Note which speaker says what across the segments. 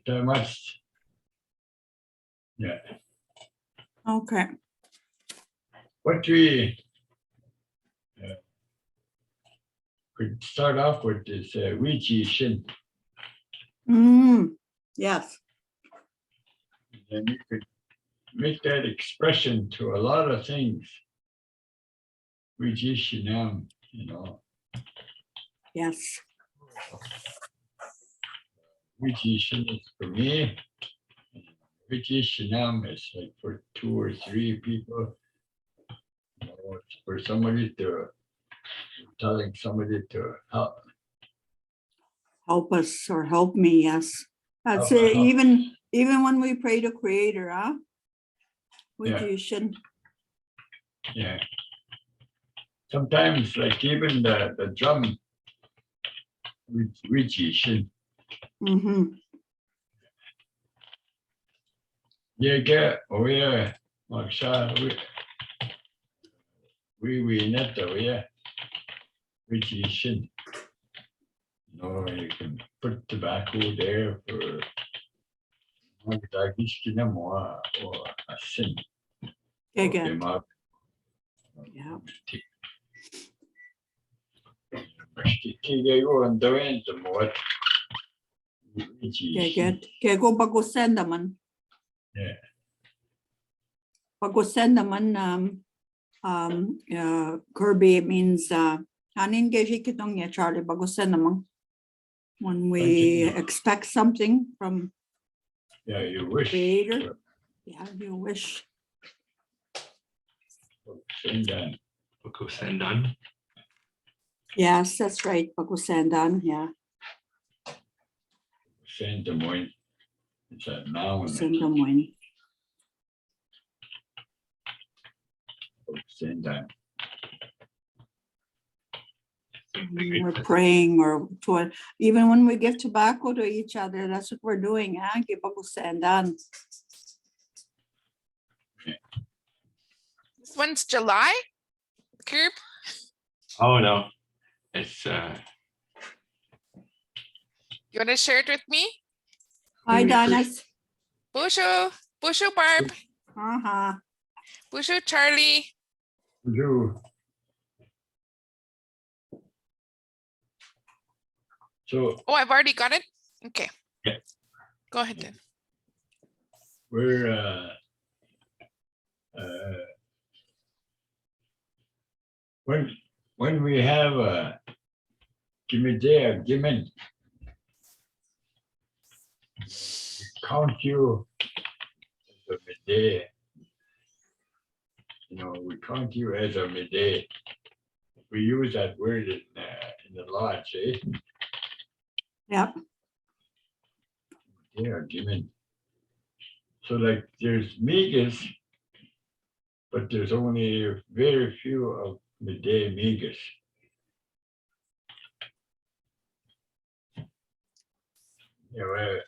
Speaker 1: much. Yeah.
Speaker 2: Okay.
Speaker 1: What we could start off with is Wiijiishin.
Speaker 2: Yes.
Speaker 1: And you could make that expression to a lot of things. Wiijiishanam, you know.
Speaker 2: Yes.
Speaker 1: Wiijiishin is for me. Wiijiishanam is like for 2 or 3 people. You know, it's for somebody to telling somebody to help.
Speaker 2: Help us or help me, yes. That's
Speaker 1: Help,
Speaker 2: it.
Speaker 1: help.
Speaker 2: Even when we pray to Creator, huh?
Speaker 1: Yeah.
Speaker 2: Wiijiishin.
Speaker 1: Yeah. Sometimes, like even the drum, Wiijiishin. Yeah, get oh yeah, Maksha, we net oh yeah, Wiijiishin. You know, you can put tobacco there for Gichigamigoon or a sin.
Speaker 2: Again.
Speaker 1: Yeah. Gichigamigoon the more.
Speaker 2: Kego Baagosenaman.
Speaker 1: Yeah.
Speaker 2: Baagosenaman, Kirby means Hanin Gichigamigoon ya Charlie Baagosenaman. When we expect something from
Speaker 1: You wish.
Speaker 2: Creator. Yeah, you wish.
Speaker 3: Baagosendan.
Speaker 2: Yes, that's right. Baagosendan, yeah.
Speaker 1: Baagosendan. It's a noun. Baagosendan.
Speaker 2: We're praying or to, even when we give tobacco to each other, that's what we're doing. Baagosendan.
Speaker 4: This one's July, Kirb.
Speaker 3: Oh no, it's
Speaker 4: You want to share it with me?
Speaker 2: Hi, Dennis.
Speaker 4: Bushu Barb, Bushu Charlie.
Speaker 1: So
Speaker 4: Oh, I've already got it. Okay.
Speaker 3: Yeah.
Speaker 4: Go ahead then.
Speaker 1: we're when we have a Gimide, agiminin, count you as a mide. You know, we count you as a mide. We use that word in the lodge, eh?
Speaker 2: Yep.
Speaker 1: Yeah, agiminin. So like there's megis, but there's only very few of mide megis. You know,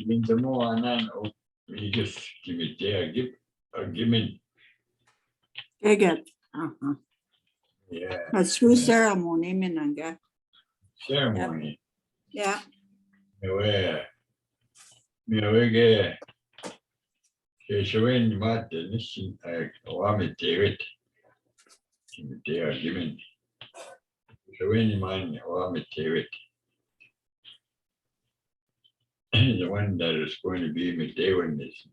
Speaker 1: means the more anan o megis Gimide, agiminin.
Speaker 2: Good.
Speaker 1: Yeah.
Speaker 2: That's through ceremony, Minanga.
Speaker 1: Ceremony.
Speaker 2: Yeah.
Speaker 1: Miawege Gigisaabii mate nishin awami David. They are given. Gigisaabii man awami David. The one that is going to be Midewin is.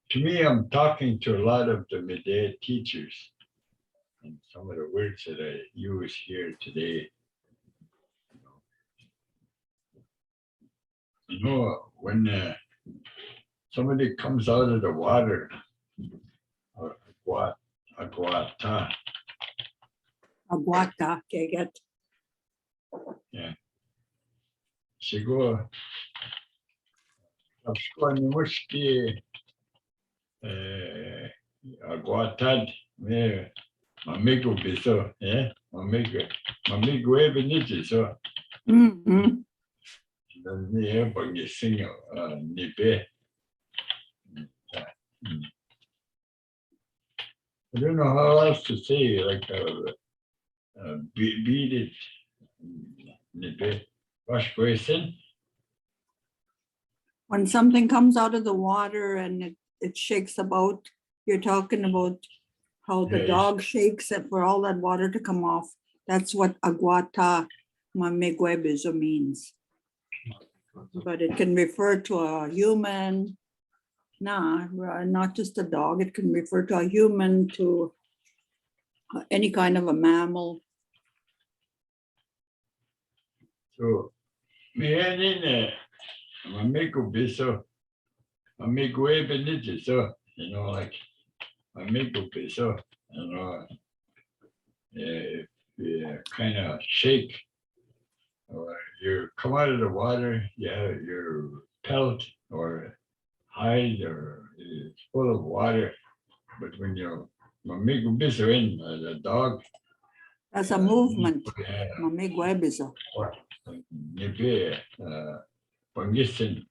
Speaker 1: To me, I'm talking to a lot of the midday teachers, and some of the words that I use here today. You know, when somebody comes out of the water, or Agwataa.
Speaker 2: Agwataa, get.
Speaker 1: Yeah. She go. Mushki Agwatad, mamigibizo, yeah, mamigibizo. Then Baangisin, Nibaawaajiwan. I don't know how else to say, like, beat it. Wash basin.
Speaker 2: When something comes out of the water and it shakes about, you're talking about how the
Speaker 1: Yes.
Speaker 2: dog shakes it for all that water to come off. That's what Agwataa mamigibizo means. But it can refer to a human, not just a dog. It can refer to a human, to any kind of a mammal.
Speaker 1: So, me in mamigibizo, mamigibizo, you know, like mamigibizo, you know, kind of shake. Or you come out of the water, your pelt or hide or it's full of water. But when you're Mamigabizowin, the dog,
Speaker 2: That's a movement.
Speaker 1: yeah,
Speaker 2: Mamigabizowin.
Speaker 1: or Nibaawaajiwan, Baangisin.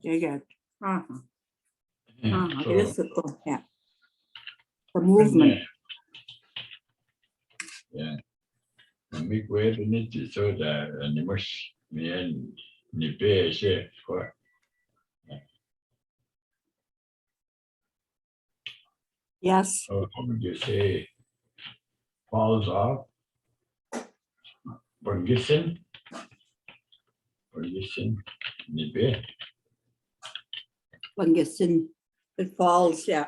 Speaker 2: You get.
Speaker 1: So,
Speaker 2: Yes, yeah. The movement.
Speaker 1: yeah, Mamigabizowin, so that animals, me and Nibaawaajiwan.
Speaker 2: Yes.
Speaker 1: So how would you say falls off? Baangisin, Nibaawaajiwan.
Speaker 2: Baangisin. It falls, yeah.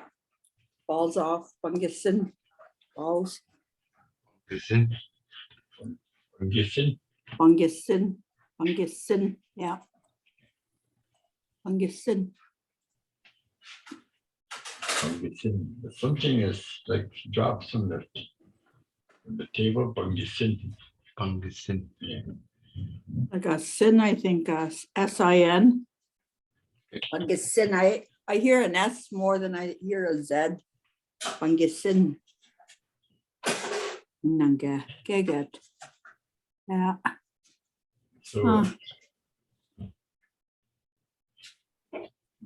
Speaker 2: Falls off. Baangisin. Falls.
Speaker 3: Baangisin.
Speaker 1: Baangisin,
Speaker 2: Baangisin. Baangisin. Yeah. Baangisin.
Speaker 1: Baangisin. Something is like drops from the table. Baangisin.
Speaker 3: Baangisin.
Speaker 1: Yeah.
Speaker 2: Like a sin, I think, S-I-N. Baangisin. I hear an S more than I hear a Z. Baangisin. Nanga. Geget. Yeah.
Speaker 1: So
Speaker 2: Huh.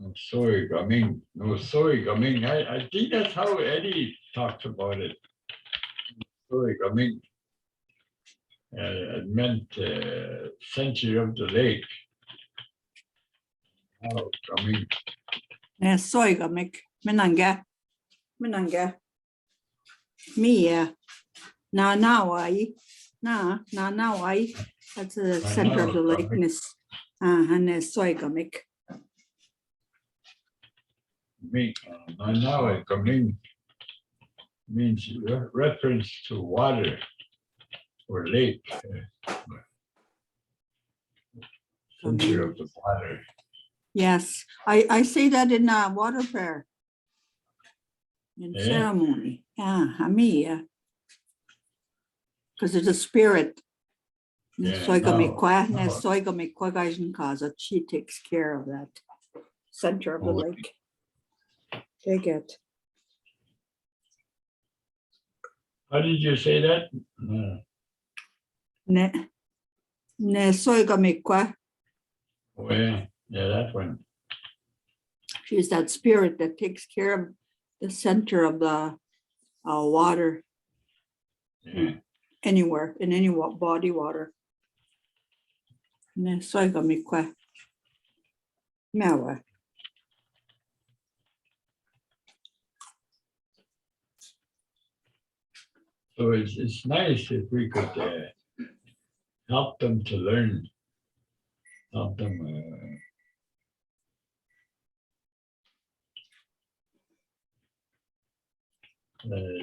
Speaker 1: Noso'ii. I think that's how Eddie talks about it. Noso'ii. It meant century of the lake. Oh, coming.
Speaker 2: Nesowegamigkwe. Minanga. Mia. Naawaajiwan. Naawaajiwan. That's the center of the lake. Nesowegamigkwe.
Speaker 1: Coming means reference to water or lake. Center of the water.
Speaker 2: Yes, I say that in water prayer. In
Speaker 1: Yeah.
Speaker 2: ceremony. Yeah, Mia. Because it's a spirit.
Speaker 1: Yeah,
Speaker 2: Nesowegamigkwe, she takes care of that center of the lake. Take it.
Speaker 1: How did you say that?
Speaker 2: Nesowegamigkwe.
Speaker 1: Oh, yeah, that one.
Speaker 2: She's that spirit that takes care of the center of the water
Speaker 1: Yeah.
Speaker 2: anywhere, in any body water. Nesowegamigkwe. Mewa.
Speaker 1: So it's nice if we could help them to learn, help them.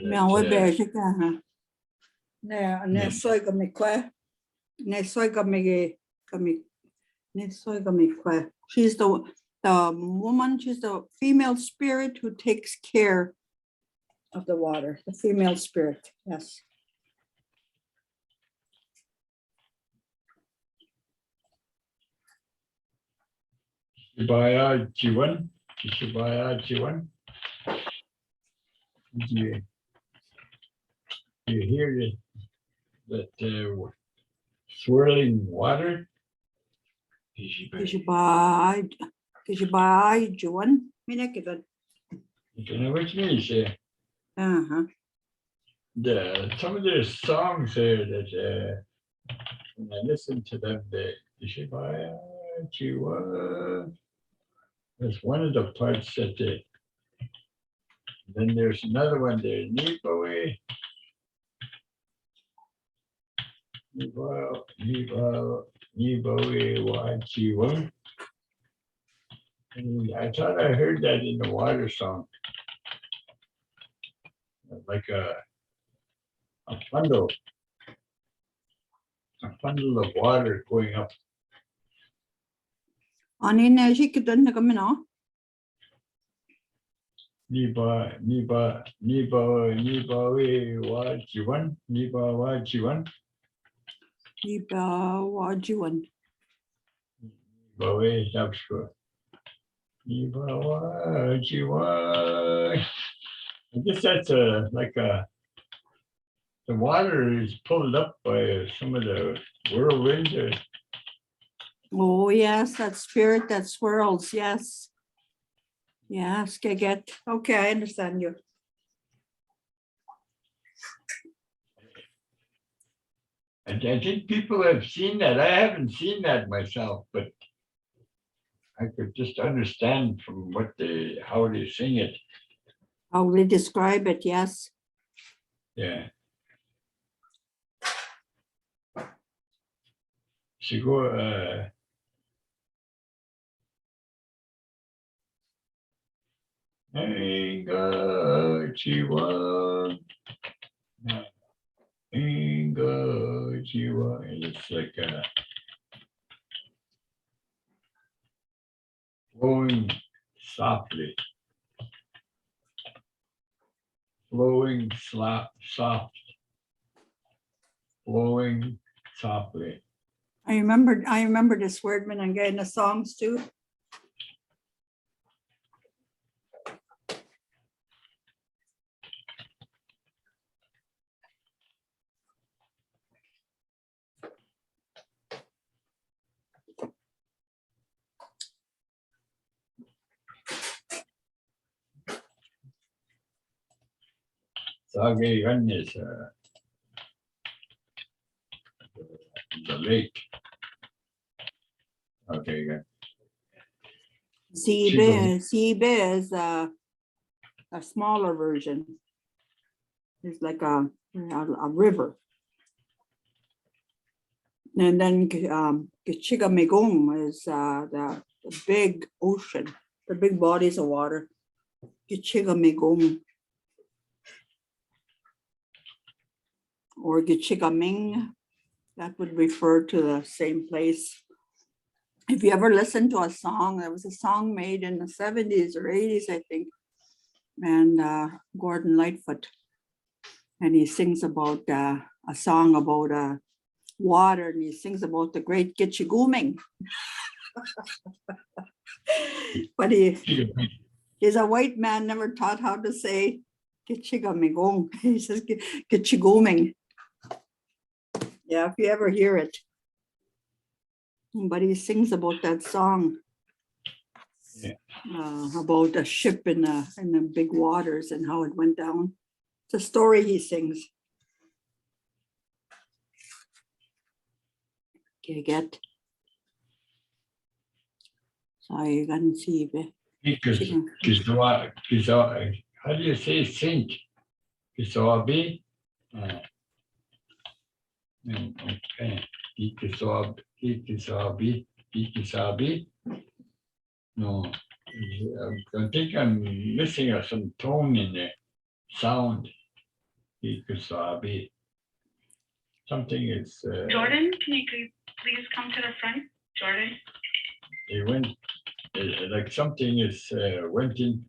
Speaker 2: Mewa bežika. Nesowegamigkwe. Nesowegamigkwe. She's the woman, she's the female spirit who takes care of the water, the female spirit, yes.
Speaker 1: Gichigamigoon. You hear that swirling water?
Speaker 2: Gichigamigoon.
Speaker 1: You know what means? Some of their songs there that when I listen to them, the Gichigamigoon. That's one of the parts that they. Then there's another one there, Nibaawaajiwan. I thought I heard that in the water song. Like a funnel of water going up. Nibaawaajiwan.
Speaker 2: Nibaawaajiwan.
Speaker 1: That's good. Nibaawaajiwan. I guess that's the water is pulled up by some of the whirlwinds.
Speaker 2: Oh, yes, that spirit that swirls. Yes. Yes, get. Okay, I understand you.
Speaker 1: I think people have seen that. I haven't seen that myself, but I could just understand from how they sing it.
Speaker 2: How they describe it, yes.
Speaker 1: Yeah. So go, ngaagiwaa. Ngaagiwaa. It's like flowing softly. Flowing soft. Flowing softly.
Speaker 2: I remember this word when I'm getting the songs too.
Speaker 1: Zaaga'igan is the lake. Okay, good.
Speaker 2: Ziibi is a smaller version. It's like a river. And then Gichigamigoon is the big ocean, the big bodies of water. Gichigamigoon. Or Gichigaming, that would refer to the same place. If you ever listen to a song, there was a song made in the 70s or 80s, I think, and Gordon Lightfoot, and he sings about a song about water, and he sings about the great Gichigamigoon. But he's a white man, never taught how to say Gichigamigoon. He says Gichigamigoon. Yeah, if you ever hear it. But he sings about that song.
Speaker 1: Yeah.
Speaker 2: About a ship in the big waters and how it went down. It's a story he sings. Okay, get. Zaaga'igan Ziibi.
Speaker 1: How do you say sink? Gigisaabii? Okay. Gigisaabii? No. I think I'm missing some tone in the sound. Gigisaabii. Something is.
Speaker 5: Jordan, can you please come to the front? Jordan?
Speaker 1: It went like something is went in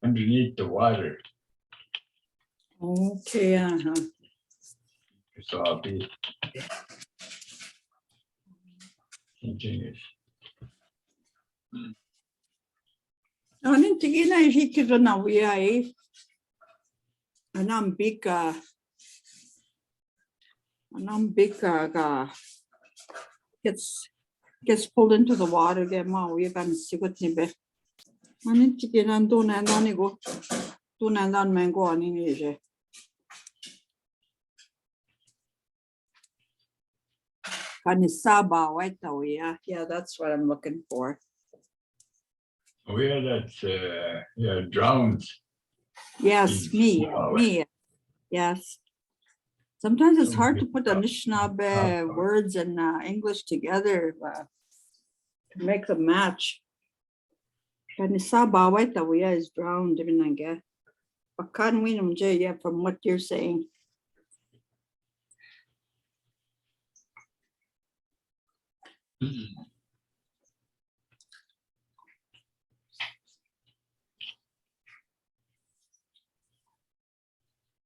Speaker 1: underneath the water.
Speaker 2: Okay,
Speaker 1: Gigisaabii. Something is.
Speaker 2: Anin tigina hikira na wiai. Anambika gets pulled into the water. Get ma we can see what nibe. Anin tigina do na nani go. Tunandan mango on in Asia. Kanisaba, yeah, yeah, that's what I'm looking for.
Speaker 1: Oh, yeah, that's, yeah, drowns.
Speaker 2: Yes,
Speaker 1: In
Speaker 2: me,
Speaker 1: Zimbabwe.
Speaker 2: me, yes. Sometimes it's
Speaker 1: Some
Speaker 2: hard to
Speaker 1: good
Speaker 2: put Anishinaabe
Speaker 1: stuff.
Speaker 2: words and English together to make them match. Kanisaba, yeah, is drowned, yeah, from what you're saying.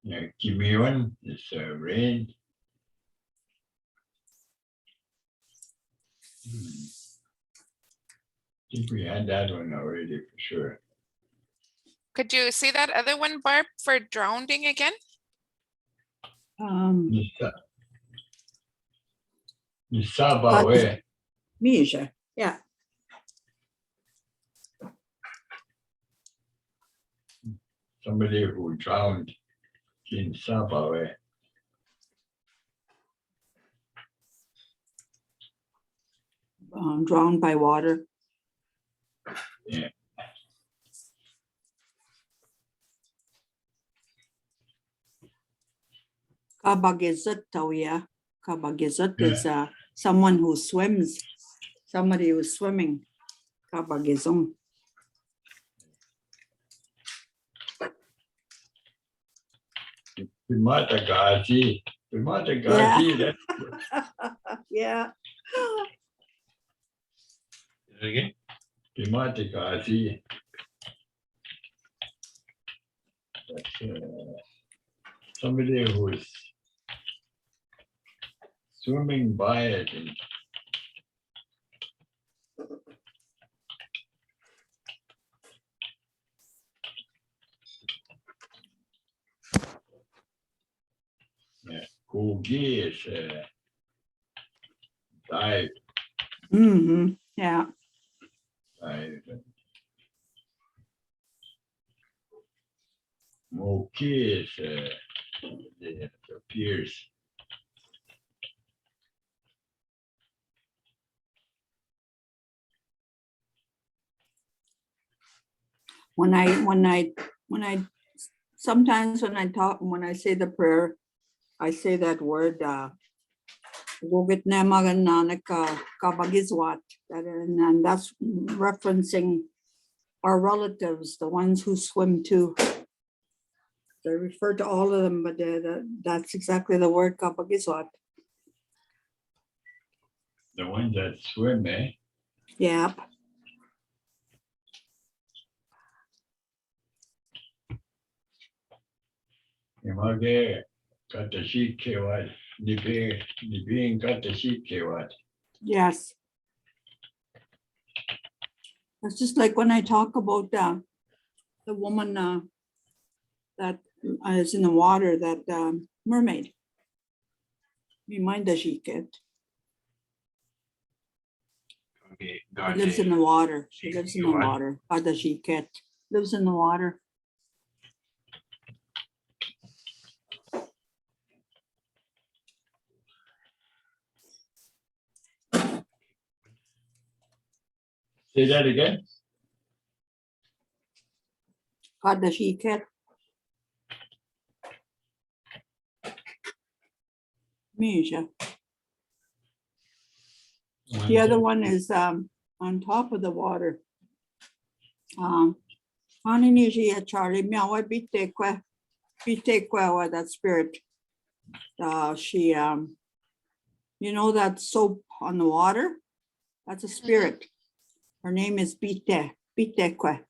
Speaker 1: Yeah, Gimion is rain. I think we had that one already for sure.
Speaker 4: Could you say that other one, Barb, for drowning again?
Speaker 1: Nisabawe.
Speaker 2: Misha, yeah.
Speaker 1: Somebody who drowned in Sabawe.
Speaker 2: Drowned by water.
Speaker 1: Yeah.
Speaker 2: Kabagizut, yeah. Kabagizut is someone who swims. Somebody who's swimming. Kabagizong.
Speaker 1: Pimatagazi.
Speaker 2: Yeah.
Speaker 1: That's
Speaker 2: Yeah.
Speaker 3: Again?
Speaker 1: Pimatagazi. That's somebody who's swimming by it. And yeah, Kugi is dive.
Speaker 2: Mm-hmm. Yeah.
Speaker 1: Moki is it appears.
Speaker 2: Sometimes when I say the prayer, I say that word, Gugit Nemagan Nanaka Kabagizwat, and that's referencing our relatives, the ones who swim too. They refer to all of them, but that's exactly the word Kabagizwat.
Speaker 1: The ones that swim, eh?
Speaker 2: Yeah.
Speaker 1: Image Katashi Kewat, Nibing Katashi Kewat.
Speaker 2: Yes. It's just like when I talk about the woman that is in the water, that mermaid. Remind the Shiket.
Speaker 3: Okay,
Speaker 2: She lives in the water. She lives in the water. Shiket lives in the water.
Speaker 1: Say that again.
Speaker 2: Shiket. Misha. The other one is on top of the water. Charlie, Miawa Bitekwe, that spirit. She, you know that soap on the water? That's a spirit. Her name is Bitekwe.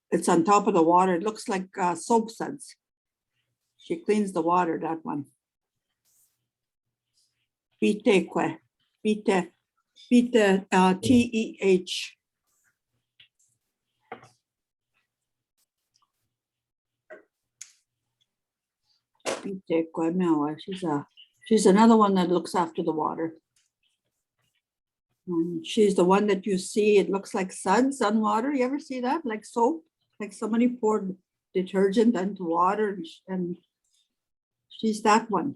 Speaker 2: It's on top of the water. It looks like soap suds. She cleans the water, that one. Bitekwe. Bite, T-E-H. She's another one that looks after the water. She's the one that you see, it looks like suds on water. You ever see that? Like soap? like somebody poured detergent into water and she's that one.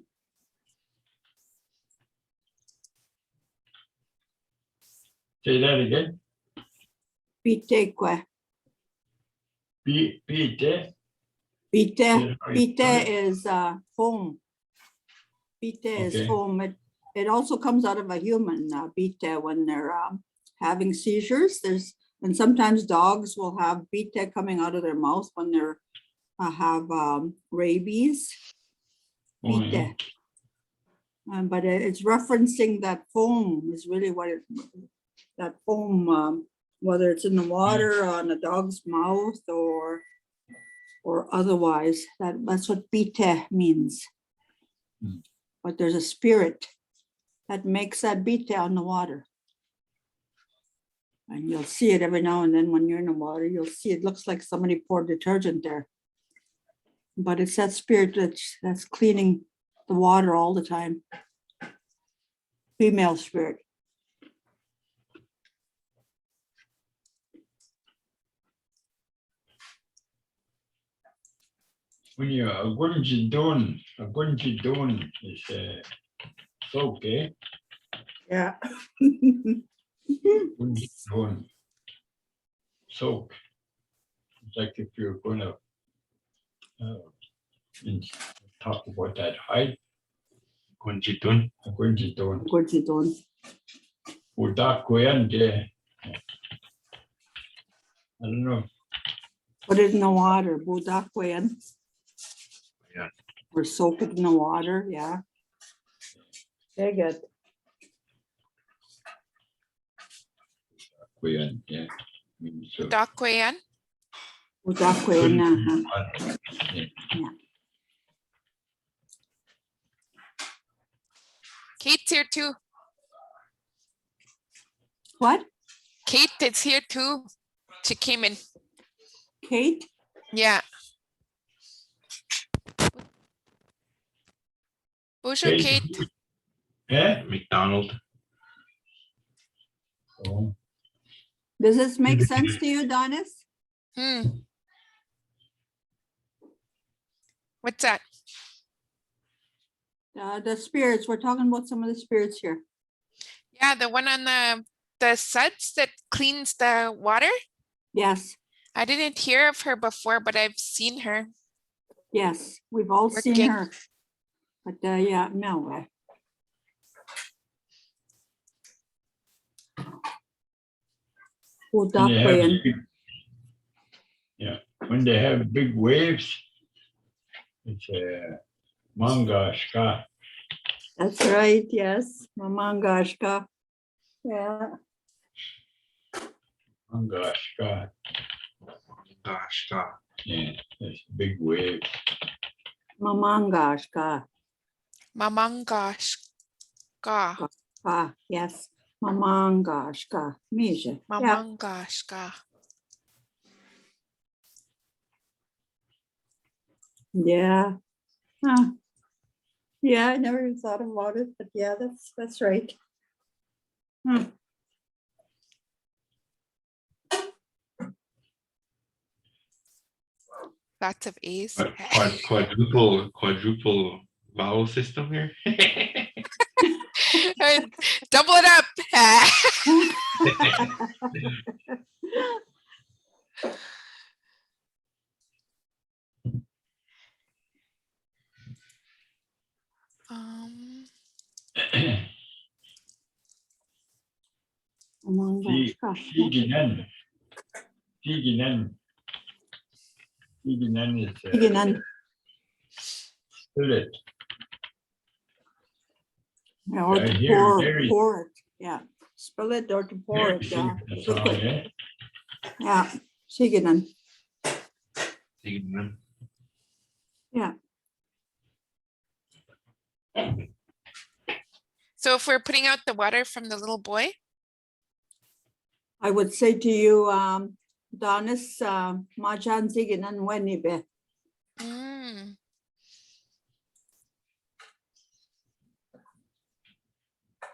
Speaker 1: Say that again.
Speaker 2: Pitekwe.
Speaker 1: Pite.
Speaker 2: Pite,
Speaker 1: Yeah,
Speaker 2: pite
Speaker 1: right.
Speaker 2: is foam. Pite is
Speaker 1: Okay.
Speaker 2: foam. It also comes out of a human, pite, when they're having seizures. And sometimes dogs will have pite coming out of their mouth when they're have rabies.
Speaker 1: Oh, yeah.
Speaker 2: Pite. But it's referencing that foam is really what that foam, whether it's in the water, on a dog's mouth, or otherwise, that's what pite means.
Speaker 1: Hmm.
Speaker 2: But there's a spirit that makes that pite on the water. And you'll see it every now and then when you're in the water, you'll see it looks like somebody poured detergent there. But it's that spirit that's cleaning the water all the time. Female spirit.
Speaker 1: When you're a gunjidon is soak, eh?
Speaker 2: Yeah.
Speaker 1: Gunjidon. Soak. It's like if you're gonna talk about that height,
Speaker 3: Gunjidun.
Speaker 1: a gunjidon.
Speaker 2: Gunjidon.
Speaker 1: Udakwen, I don't know.
Speaker 2: Put it in the water, budakwen.
Speaker 3: Yeah.
Speaker 2: Or soak it in the water, yeah. Very good.
Speaker 1: Kwen, yeah. Means so.
Speaker 4: Dakwayan.
Speaker 2: Budakwen,
Speaker 4: Kate's here too.
Speaker 2: What?
Speaker 4: Kate is here too. She came in.
Speaker 2: Kate?
Speaker 4: Yeah. Bonjour,
Speaker 1: Kate.
Speaker 4: Kate.
Speaker 1: Eh?
Speaker 3: McDonald.
Speaker 1: Oh,
Speaker 2: Does this make sense to you, Donis?
Speaker 4: What's that?
Speaker 2: The spirits, we're talking about some of the spirits here.
Speaker 4: Yeah, the one on the suds that cleans the water.
Speaker 2: Yes,
Speaker 4: I didn't hear of her before, but I've seen her.
Speaker 2: yes, we've all seen
Speaker 4: Working.
Speaker 2: her. But yeah, no.
Speaker 1: when they have
Speaker 2: Budakwen.
Speaker 1: big- yeah, when they have big waves, it's a manga ska.
Speaker 2: That's right, yes. Mamangashka. Yeah.
Speaker 1: Manga ska.
Speaker 3: Gosh, God.
Speaker 1: Yeah, it's big waves.
Speaker 2: Mamangashka.
Speaker 4: Mamangashka.
Speaker 2: Yes. Mamangashka. Misha. Yeah.
Speaker 4: Mamangashka.
Speaker 2: Yeah. Huh. Yeah, I never even thought about it, but yeah, that's right. Hmm.
Speaker 4: Lots of A's.
Speaker 3: Quadruple vowel system here.
Speaker 4: Double it up.
Speaker 2: Mamangashka.
Speaker 1: Giginan. Giginan is
Speaker 2: Giginan.
Speaker 1: spirit.
Speaker 2: Yeah, or
Speaker 1: I
Speaker 2: to
Speaker 1: hear Mary.
Speaker 2: pour it. Yeah. Spill it or to pour
Speaker 1: Mary
Speaker 2: it. Yeah.
Speaker 1: sings the song,
Speaker 2: Liquid.
Speaker 1: eh?
Speaker 2: Yeah. Shiginan. Yeah.
Speaker 4: So if we're putting out the water from the little boy,
Speaker 2: I would say to you, Donis, Majan Ziginan Wenibe.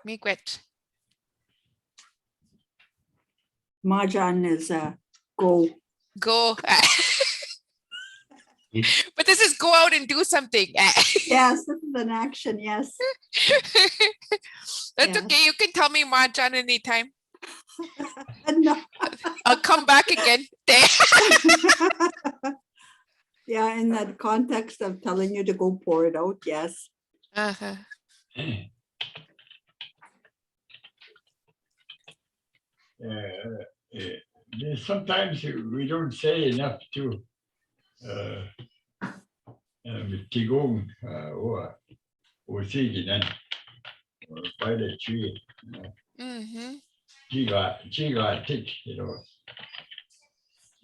Speaker 4: Miigwech.
Speaker 2: Majan is go.
Speaker 4: go. But this is go out and do something.
Speaker 2: Yes, this is an action, yes.
Speaker 4: That's
Speaker 2: Yeah.
Speaker 4: okay. You can tell me Mahjong anytime.
Speaker 2: No.
Speaker 4: I'll come back again.
Speaker 2: Yeah, in that context of telling you to go pour it out, yes.
Speaker 4: Uh-huh.
Speaker 1: Sometimes we don't say enough to Tigong or Wiijiishan or by the tree.
Speaker 4: Mm-hmm.
Speaker 1: Jiga tick,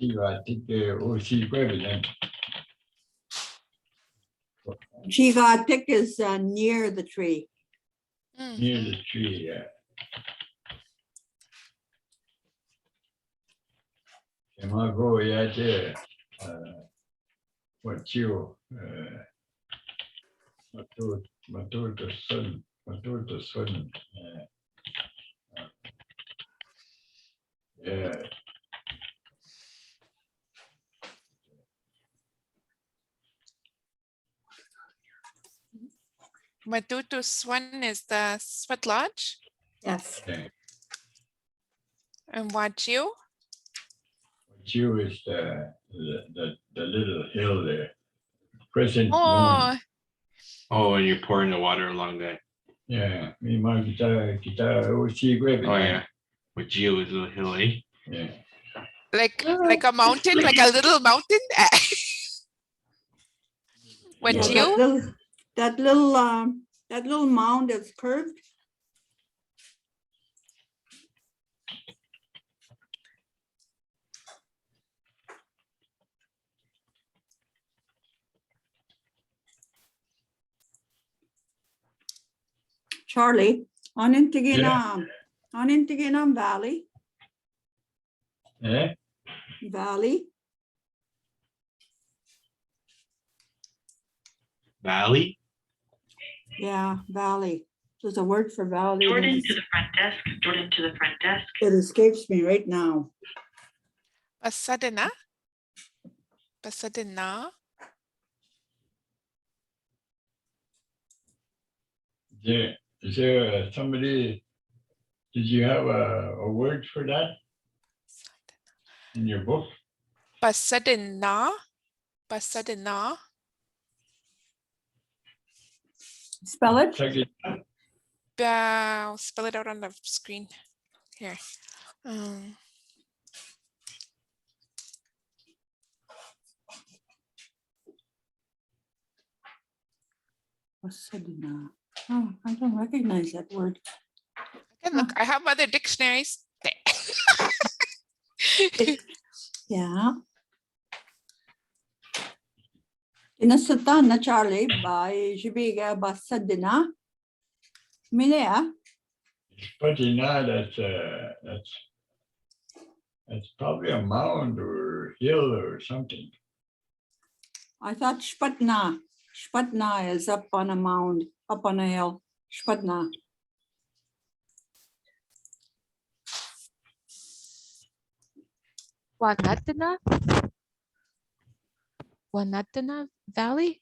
Speaker 1: Jiga tick Wiijiishan.
Speaker 2: Gigatik is near the tree.
Speaker 1: Near the tree, yeah. And I go, yeah, there. What you, Matur the sun. Yeah.
Speaker 4: Matutus one is the sweat lodge.
Speaker 2: Yes.
Speaker 1: Okay.
Speaker 4: And what you?
Speaker 1: What you is the little hill there. Crescent moon.
Speaker 4: Oh,
Speaker 3: Oh, and you're pouring the water along that.
Speaker 1: Yeah, me kita Ojibwe.
Speaker 3: Oh yeah. With Geo is a little hill, eh?
Speaker 1: Yeah.
Speaker 4: like a mountain, like a little mountain. What
Speaker 2: Yeah,
Speaker 4: you?
Speaker 2: that little mound is curved. Charlie, on Intiginam Valley.
Speaker 1: Eh?
Speaker 2: Valley.
Speaker 3: Valley?
Speaker 2: Yeah, valley. There's a word for valley.
Speaker 5: Jordan to the front desk. Jordan to the front desk.
Speaker 2: It escapes me right now.
Speaker 4: Pasadena. Pasadena.
Speaker 1: Is there somebody, did you have a word for that in your book?
Speaker 4: Pasadena. Pasadena.
Speaker 2: Spell it.
Speaker 1: Check it.
Speaker 4: I'll spell it out on the screen here.
Speaker 2: Pasadena. Oh, I don't recognize that word.
Speaker 4: And look, I have other dictionaries.
Speaker 2: Yeah. Inasatan na Charlie by Jibiga Basadina. Minea.
Speaker 1: Patina, that's probably a mound or hill or something.
Speaker 2: I thought Spatna. Spatna is up on a mound, up on a hill. Spatna.
Speaker 6: Wanatana Valley?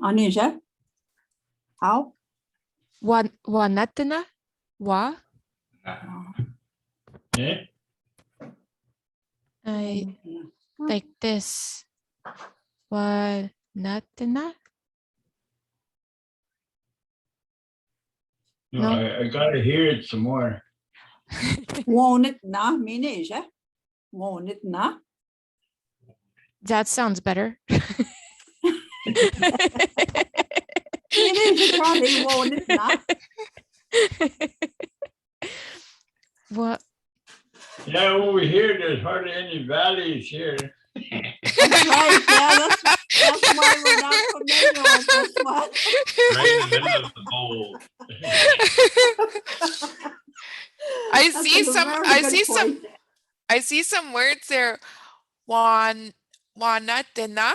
Speaker 2: Anisha. How?
Speaker 6: Wanatana? Wa?
Speaker 1: Eh?
Speaker 6: I like this. Wanatana?
Speaker 1: No,
Speaker 6: No.
Speaker 1: I gotta hear it some more.
Speaker 2: Won't it na? Minisha. Won't it na?
Speaker 6: That sounds better.
Speaker 2: Minisha Charlie, won't it na?
Speaker 6: What?
Speaker 1: Yeah, over here, there's hardly any valleys here.
Speaker 2: That's right. Yeah, that's why we're not familiar with this one.
Speaker 3: Right in the middle of the bowl.
Speaker 4: I
Speaker 2: That's
Speaker 4: see
Speaker 2: a
Speaker 4: some,
Speaker 2: very
Speaker 4: I
Speaker 2: good
Speaker 4: see some,
Speaker 2: point.
Speaker 4: I see some words there. Wanatena.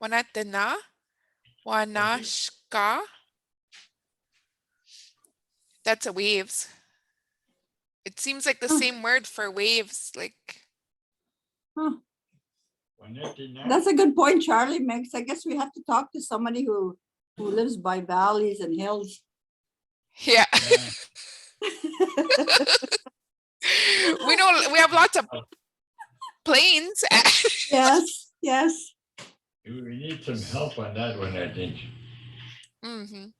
Speaker 4: Wanatena. Wanashka. That's a waves. It seems like the same word for waves, like
Speaker 2: That's a good point Charlie makes. I guess we have to talk to somebody who lives by valleys and hills.
Speaker 4: Yeah. We know we have lots of plains.
Speaker 2: Yes, yes.
Speaker 1: We need some help on that one, I think.
Speaker 4: Mhm.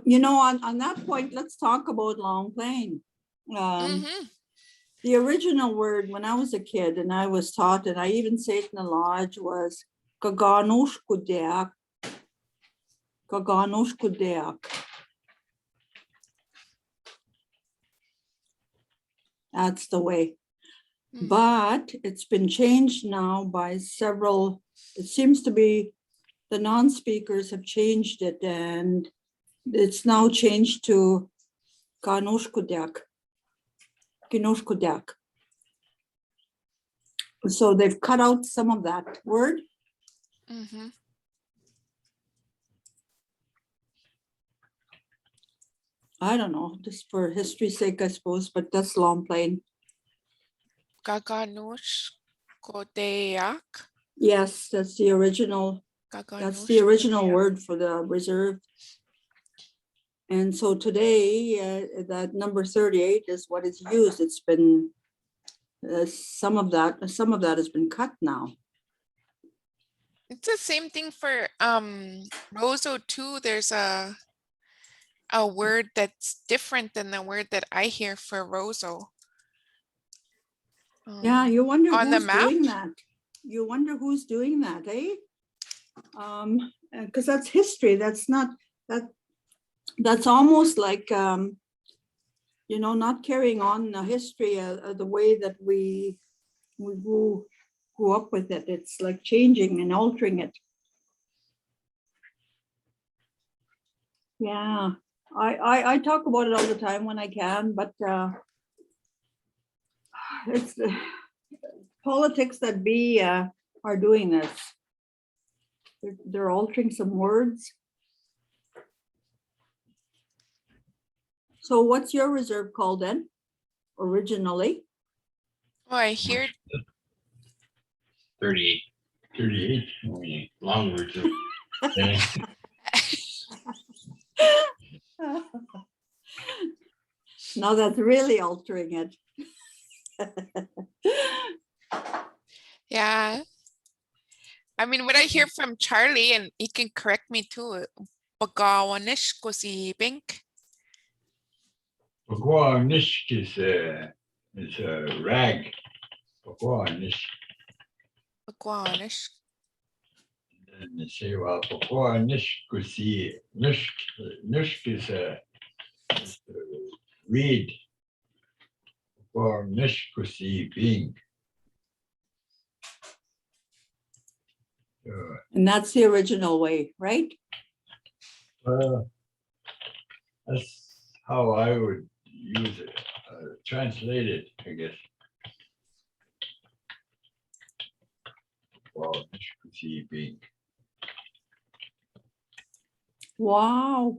Speaker 2: You know, on that point, let's talk about Long Plain.
Speaker 4: Mhm.
Speaker 2: The original word when I was a kid and I was taught, and I even say it in the lodge, was Kaganushkudeak. Kaganushkudeak. That's the way.
Speaker 4: Mhm.
Speaker 2: But it's been changed now by several, it seems to be the non-speakers have changed it, and it's now changed to Kanushkudeak. Kinushkudeak. So they've cut out some of that word.
Speaker 4: Mhm.
Speaker 2: I don't know, just for history's sake, I suppose, but that's Long Plain.
Speaker 4: Gaganush Kodeak.
Speaker 2: Yes, that's the original. That's the original word for the reserve. And so today, that number 38 is what is used. It's been some of that has been cut now.
Speaker 4: It's the same thing for Roseau too. There's a word that's different than the word that I hear for Roseau.
Speaker 2: Yeah, you wonder
Speaker 4: on the
Speaker 2: who's
Speaker 4: map?
Speaker 2: doing that. You wonder who's doing that, eh? Because that's history. That's not that. That's almost like you know, not carrying on the history the way that we grew up with it. It's like changing and altering it. Yeah, I talk about it all the time when I can, but it's the politics that be are doing this. They're altering some words. So what's your reserve called then, originally?
Speaker 4: Oh, I hear
Speaker 3: 38.
Speaker 1: 38.
Speaker 3: Only long words.
Speaker 1: Yeah.
Speaker 2: No, that's really altering it.
Speaker 4: yeah. I mean, what I hear from Charlie, and he can correct me too. Bagawanish Gosibink.
Speaker 1: Bagwanish is a rag. Bagwanish.
Speaker 4: Bagawanish.
Speaker 1: And they say, well, Bagwanish kusi. Nushk is a reed. Bagwanish kusi being.
Speaker 2: And that's the original way, right?
Speaker 1: That's how I would use it, translate it, I guess. Wow, being.
Speaker 2: Wow.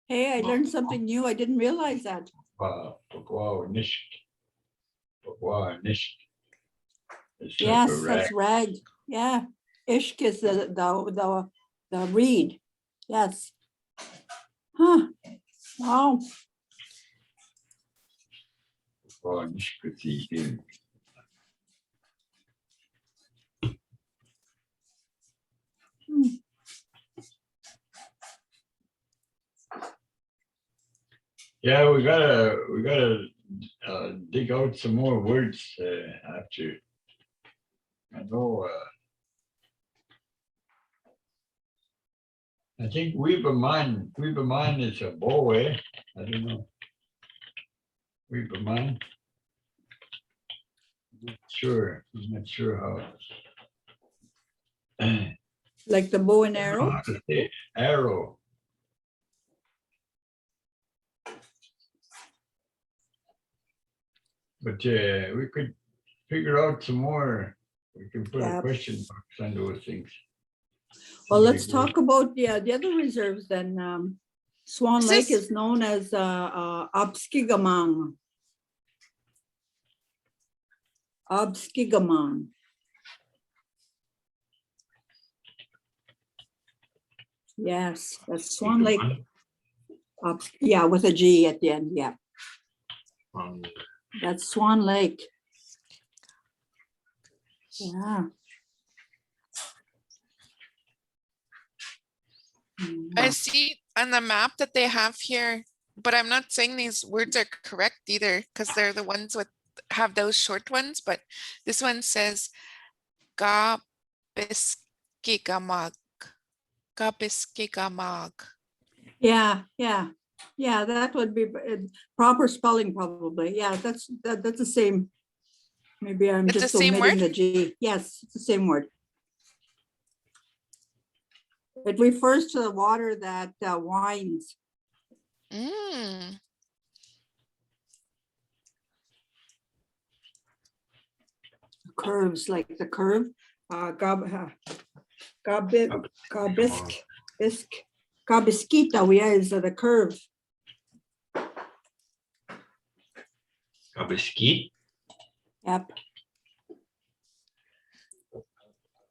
Speaker 2: Hey, I learned something new. I didn't realize that.
Speaker 1: Wow, nish. Wow, nish. It's like
Speaker 2: Yes,
Speaker 1: a
Speaker 2: that's rag. Yeah. Ishk is the reed. Yes. Huh. Wow.
Speaker 1: Wow, nish being. Yeah, we gotta dig out some more words after. I know. I think Wiijiishan is a bow, eh? I don't know. Wiijiishan. I'm not sure how.
Speaker 2: Like the bow and
Speaker 1: I don't know
Speaker 2: arrow.
Speaker 1: how to say arrow. But we could figure out some more. We can put a question box on those things.
Speaker 2: Well, let's talk about the other reserves then. Swan Lake is known as Abskigamang. Abskigaman. Yes, that's Swan Lake. Yeah, with a G at the end. Yeah, that's Swan Lake. Yeah.
Speaker 4: I see on the map that they have here, but I'm not saying these words are correct either, because they're the ones with have those short ones, but this one says Gabiskigamag. Gabiskigamag.
Speaker 2: Yeah, that would be proper spelling probably. Yeah, that's the same. Maybe I'm
Speaker 4: It's the
Speaker 2: just
Speaker 4: same
Speaker 2: omitting
Speaker 4: word?
Speaker 2: the G. Yes, it's the same word. It refers to the water that winds.
Speaker 4: Mm.
Speaker 2: Curves, like the curve. Gabiskita, yeah, is the curve.
Speaker 3: Gabiski.
Speaker 2: Yep.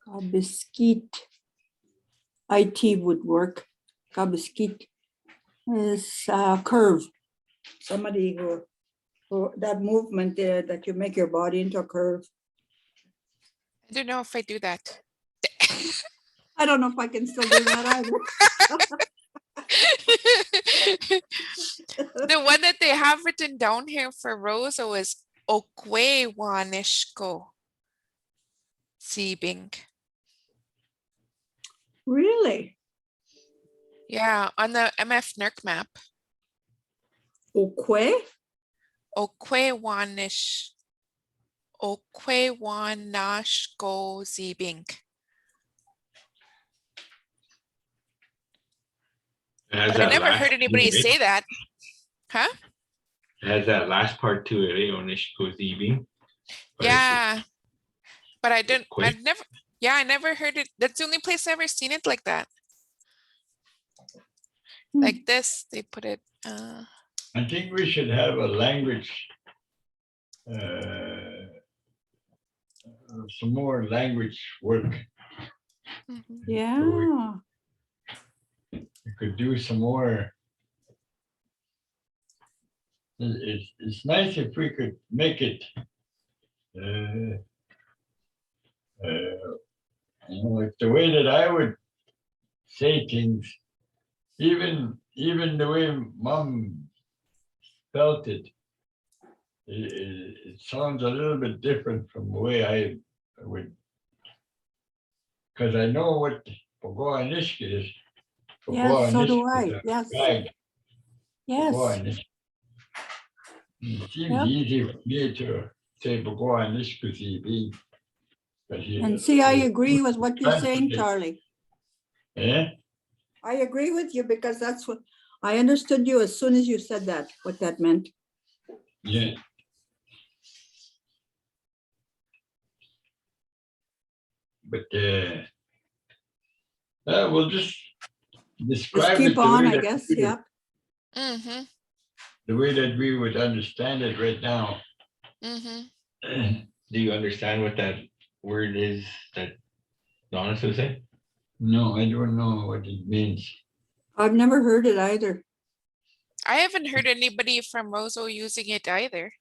Speaker 2: Gabiskit. IT would work. Gabiskit is curve. Somebody who that movement there that you make your body into a curve.
Speaker 4: I don't know if I do that.
Speaker 2: I don't know if I can still do that either.
Speaker 4: The one that they have written down here for Roseau is Okwewanishko Siebing.
Speaker 2: Really?
Speaker 4: Yeah, on the MF NERC map.
Speaker 2: Okwe?
Speaker 4: Okwewanashko Siebing. But I never heard anybody say that. Huh?
Speaker 3: It has that last part to it, Onishko Ziibi.
Speaker 4: Yeah. But I didn't,
Speaker 3: Quick.
Speaker 4: I never heard it. That's the only place I've ever seen it like that.
Speaker 2: Hmm.
Speaker 4: Like this, they put it.
Speaker 1: I think we should have a language, some more language work.
Speaker 4: Mhm.
Speaker 2: Yeah.
Speaker 1: We could do some more. It's nice if we could make it, like the way that I would say things, even the way Mom felt it. It sounds a little bit different from the way I would, because I know what Bagosenaman is.
Speaker 2: Yes, so do
Speaker 1: Bagosenaman is
Speaker 2: I.
Speaker 1: a
Speaker 2: Yes.
Speaker 1: flag.
Speaker 2: Yes.
Speaker 1: Bagosenaman. It seems
Speaker 2: Yep.
Speaker 1: easy for me to say Bagosenaman.
Speaker 2: And see, I agree with what you're saying, Charlie.
Speaker 1: Yeah.
Speaker 2: I agree with you because that's what I understood you as soon as you said that, what that meant.
Speaker 1: Yeah. But we'll just describe
Speaker 2: Just
Speaker 1: it
Speaker 2: keep
Speaker 1: the
Speaker 2: on,
Speaker 1: way
Speaker 2: I
Speaker 1: that
Speaker 2: guess.
Speaker 1: we would-
Speaker 2: Yep.
Speaker 4: Mm-hmm.
Speaker 1: the way that we would understand it right now.
Speaker 4: Mm-hmm.
Speaker 3: Do you understand what that word is that Donna was saying?
Speaker 1: No, I don't know what it means.
Speaker 2: I've never heard it either.
Speaker 4: I haven't heard anybody from Roseau using it either.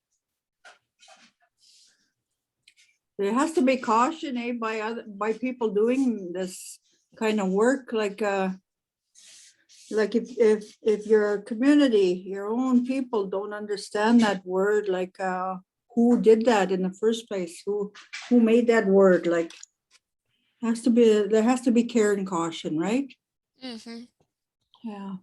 Speaker 2: There has to be caution, by people doing this kind of work, like if your community, your own people don't understand that word, like who did that in the first place, who made that word, like there has to be care and caution, right?
Speaker 4: Mm-hmm.
Speaker 2: Yeah.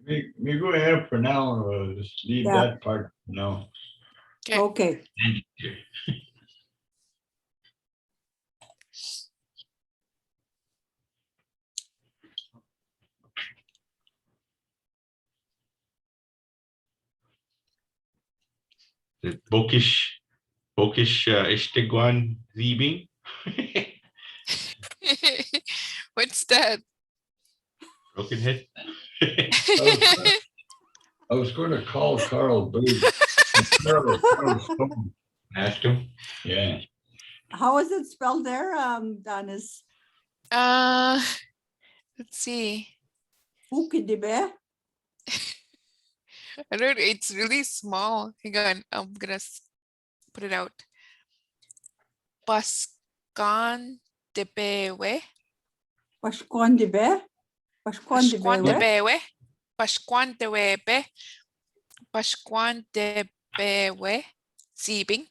Speaker 1: We go ahead for now. We'll just leave
Speaker 2: Yeah.
Speaker 1: that part for now.
Speaker 2: Okay.
Speaker 3: The Bokish Ishtigwan Ziibi.
Speaker 4: What's that?
Speaker 3: Broken head.
Speaker 1: I was going to call Carl Bird. Stone.
Speaker 3: Ask him.
Speaker 1: Yeah,
Speaker 2: How is it spelled there, Dennis?
Speaker 4: Let's see.
Speaker 2: Ukidibe?
Speaker 4: I don't, it's really small. Hang on, I'm gonna put it out. Pascan de Bewe.
Speaker 2: Pashkwandibe?
Speaker 4: Pascuan de
Speaker 2: Pashkwandibe?
Speaker 4: Bewe. Pascuan de Webe. Pascuan de Bewe. Ziibing.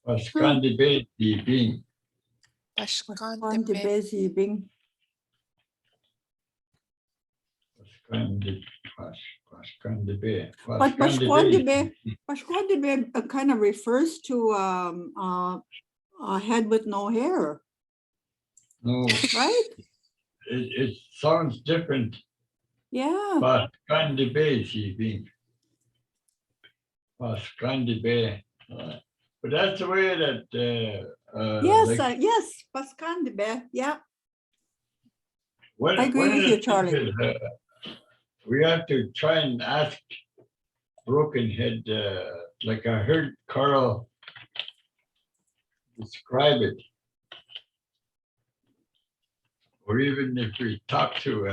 Speaker 1: Pascandibe, the being.
Speaker 4: Pascuan de Be.
Speaker 2: Pashkwandibe zibing.
Speaker 1: Pascandibe.
Speaker 2: But Pashkwandibe kind of refers to a head with no hair,
Speaker 1: No,
Speaker 2: right?
Speaker 1: it sounds different.
Speaker 2: Yeah.
Speaker 1: Pascandibe, the being. Pascandibe. But that's the way that.
Speaker 2: Yes,
Speaker 1: like,
Speaker 2: yes, Pashkwandibe. Yeah.
Speaker 1: one-
Speaker 2: I agree
Speaker 1: one of
Speaker 2: with
Speaker 1: the
Speaker 2: you,
Speaker 1: things
Speaker 2: Charlie.
Speaker 1: is, we have to try and ask Broken Head, like I heard Carl describe it. Or even if we talk to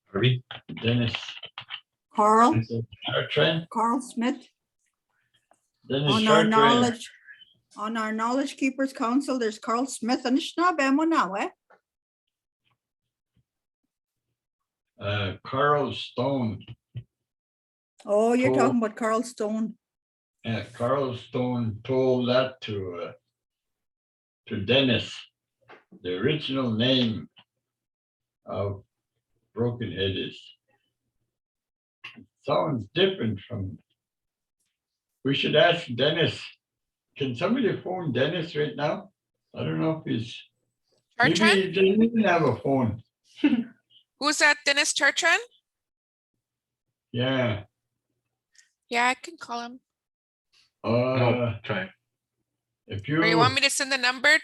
Speaker 3: Harvey.
Speaker 1: Dennis
Speaker 2: Carl
Speaker 1: Chartrand,
Speaker 2: Smith
Speaker 1: Dennis
Speaker 2: on our
Speaker 1: Chartrand,
Speaker 2: Knowledge Keepers Council. There's Carl Smith and Shnabemo now, eh?
Speaker 1: Carl Stone.
Speaker 2: Oh, you're
Speaker 1: Cool.
Speaker 2: talking about Carl Stone.
Speaker 1: Carl Stone told that to Dennis. The original name of Broken Head sounds different from. We should ask Dennis. Can somebody phone Dennis right now? I don't know if he's. Maybe
Speaker 4: Chartrand?
Speaker 1: he doesn't even have a phone.
Speaker 4: Who's that? Dennis Chartrand?
Speaker 1: Yeah.
Speaker 4: Yeah, I can call him.
Speaker 3: No, try.
Speaker 1: If
Speaker 4: Or you want me to send the number,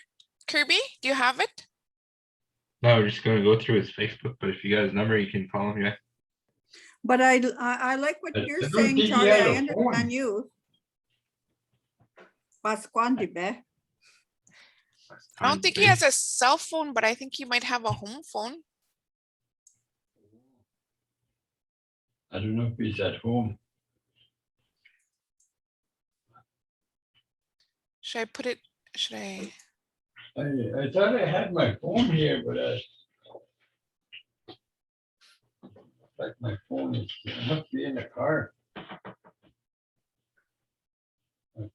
Speaker 4: Kirby? Do you have it?
Speaker 3: No, we're just gonna go through his Facebook, but if you got his number, you can call him. Yeah.
Speaker 2: But I like what
Speaker 1: I
Speaker 2: you're
Speaker 1: don't
Speaker 2: saying,
Speaker 1: think he
Speaker 2: Charlie.
Speaker 1: had
Speaker 2: I
Speaker 1: a phone.
Speaker 2: understand you. Pasquandibe.
Speaker 4: I don't think he has a cell phone, but I think he might have a home phone.
Speaker 1: I don't know if he's at home.
Speaker 4: Should I put it? Should I?
Speaker 1: I thought I had my phone here, but like my phone is, it must be in the car. I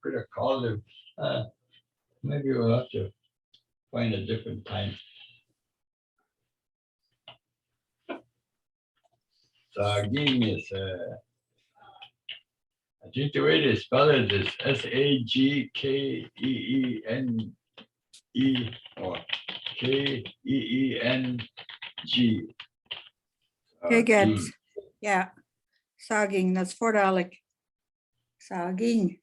Speaker 1: could have called him. Maybe we'll have to find a different time. Zaaga'igan is, I think the way they spell it is Saagkeene or Keen.
Speaker 2: Okay, good. Yeah. Sagging. That's for Alec. Sagging.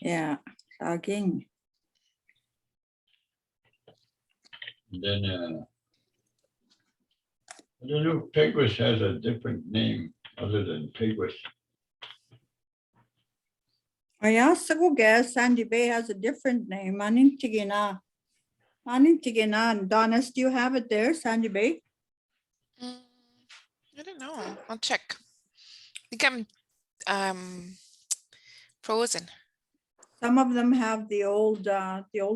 Speaker 2: Yeah. Sagging.
Speaker 1: Then I don't know if Peguis has a different name other than Peguis.
Speaker 2: Oh, yeah. So guess Sandy Bay has a different name. Anintigina. And Donis, do you have it there, Sandy Bay?
Speaker 4: I don't know. I'll check. I think I'm frozen.
Speaker 2: Some of them have the old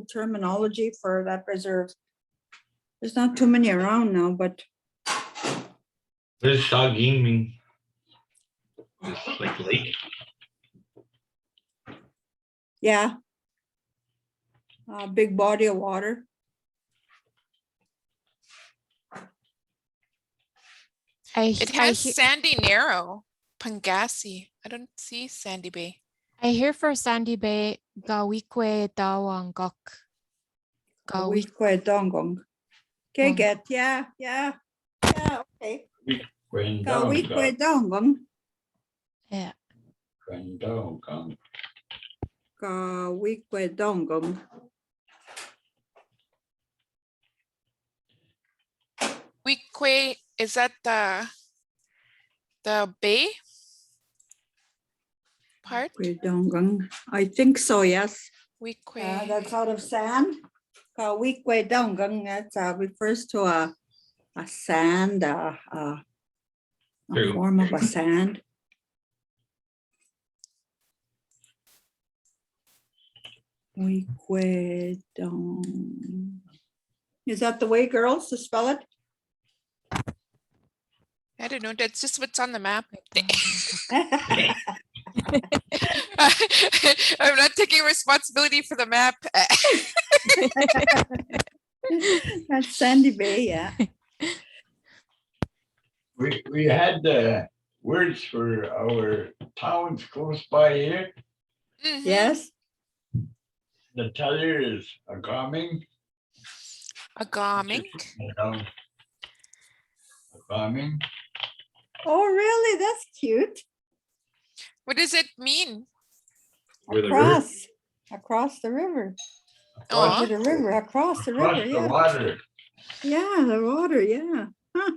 Speaker 2: terminology for that reserve. There's not too many around now, but
Speaker 3: What does Zaaga'igan mean? It's like lake.
Speaker 2: yeah. A big body of water.
Speaker 4: It has Sandy Narrow, Pangasi. I don't see Sandy Bay.
Speaker 6: I hear for Sandy Bay, ngaagiwaa dawangok.
Speaker 2: Ngaagiwaa dongong. Okay, get yeah, okay. Ngaagiwaa dongong.
Speaker 6: Yeah.
Speaker 2: Ngaagiwaa dongong.
Speaker 4: Wiijiishanam, is that the bay part?
Speaker 2: Wiijiishanam. I think so, yes.
Speaker 4: Wiijiishanam.
Speaker 2: That's out of sand. Wiijiishanam, that refers to a sand, a
Speaker 3: True.
Speaker 2: form of a sand. Wiijiishanam. Is that the way, girls, to spell it?
Speaker 4: I don't know. That's just what's on the map. I'm not taking responsibility for the map.
Speaker 2: That's Sandy Bay, yeah.
Speaker 1: We had words for our towns close by here.
Speaker 4: Mhm.
Speaker 2: Yes.
Speaker 1: The teller is agiminin.
Speaker 4: Agiminin.
Speaker 1: Agiminin.
Speaker 2: Oh, really? That's cute.
Speaker 4: What does it mean?
Speaker 3: Where the river-
Speaker 2: Across the river.
Speaker 4: Aw.
Speaker 2: Over the river, across the
Speaker 1: Across
Speaker 2: river,
Speaker 1: the
Speaker 2: yeah.
Speaker 1: water.
Speaker 2: Yeah, the water, yeah. Huh.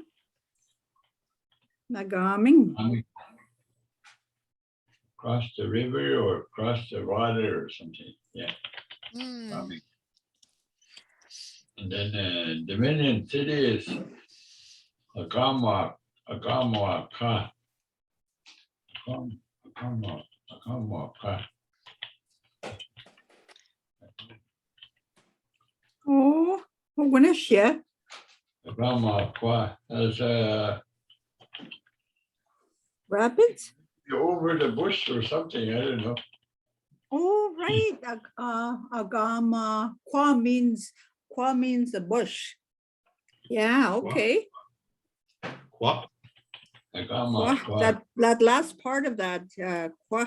Speaker 2: Nagaming.
Speaker 1: Across the river or across the water or something, yeah.
Speaker 4: Mm.
Speaker 1: Agiminin. And then Dominion City is Agawaa Ka. Agawaa Ka.
Speaker 2: Oh, Wiijiishan.
Speaker 1: Agawaa Ka. That's
Speaker 2: Rapids?
Speaker 1: over the bush or something, I don't know.
Speaker 2: Oh, right. Agama. Kwa means the bush. Yeah, okay.
Speaker 3: What?
Speaker 1: Agawaa
Speaker 2: Kwa,
Speaker 1: Ka.
Speaker 2: that last part of that, kwa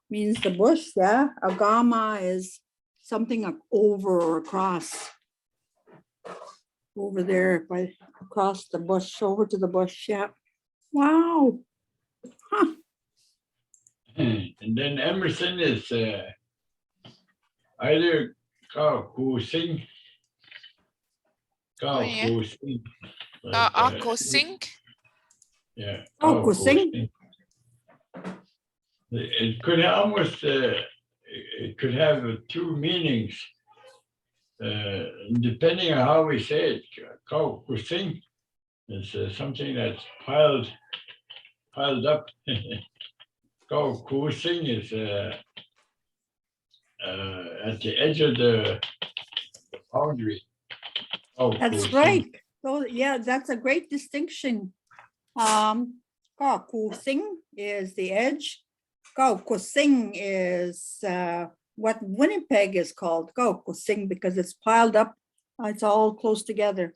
Speaker 2: means the bush, yeah. Agama is something over or across. Over there, across the bush, over to the bush, yeah. Wow. Huh.
Speaker 1: And then Emerson is either Kusing.
Speaker 4: Oh, yeah.
Speaker 1: Kusing.
Speaker 4: Akosing.
Speaker 1: Yeah.
Speaker 2: Oh, Kusing.
Speaker 1: It could almost, it could have two meanings. Depending on how we say it, Kusing is something that's piled up. Kusing is at the edge of the boundary.
Speaker 2: That's right. So yeah, that's a great distinction. Kusing is the edge. Kusing is what Winnipeg is called. Kusing because it's piled up. It's all close together.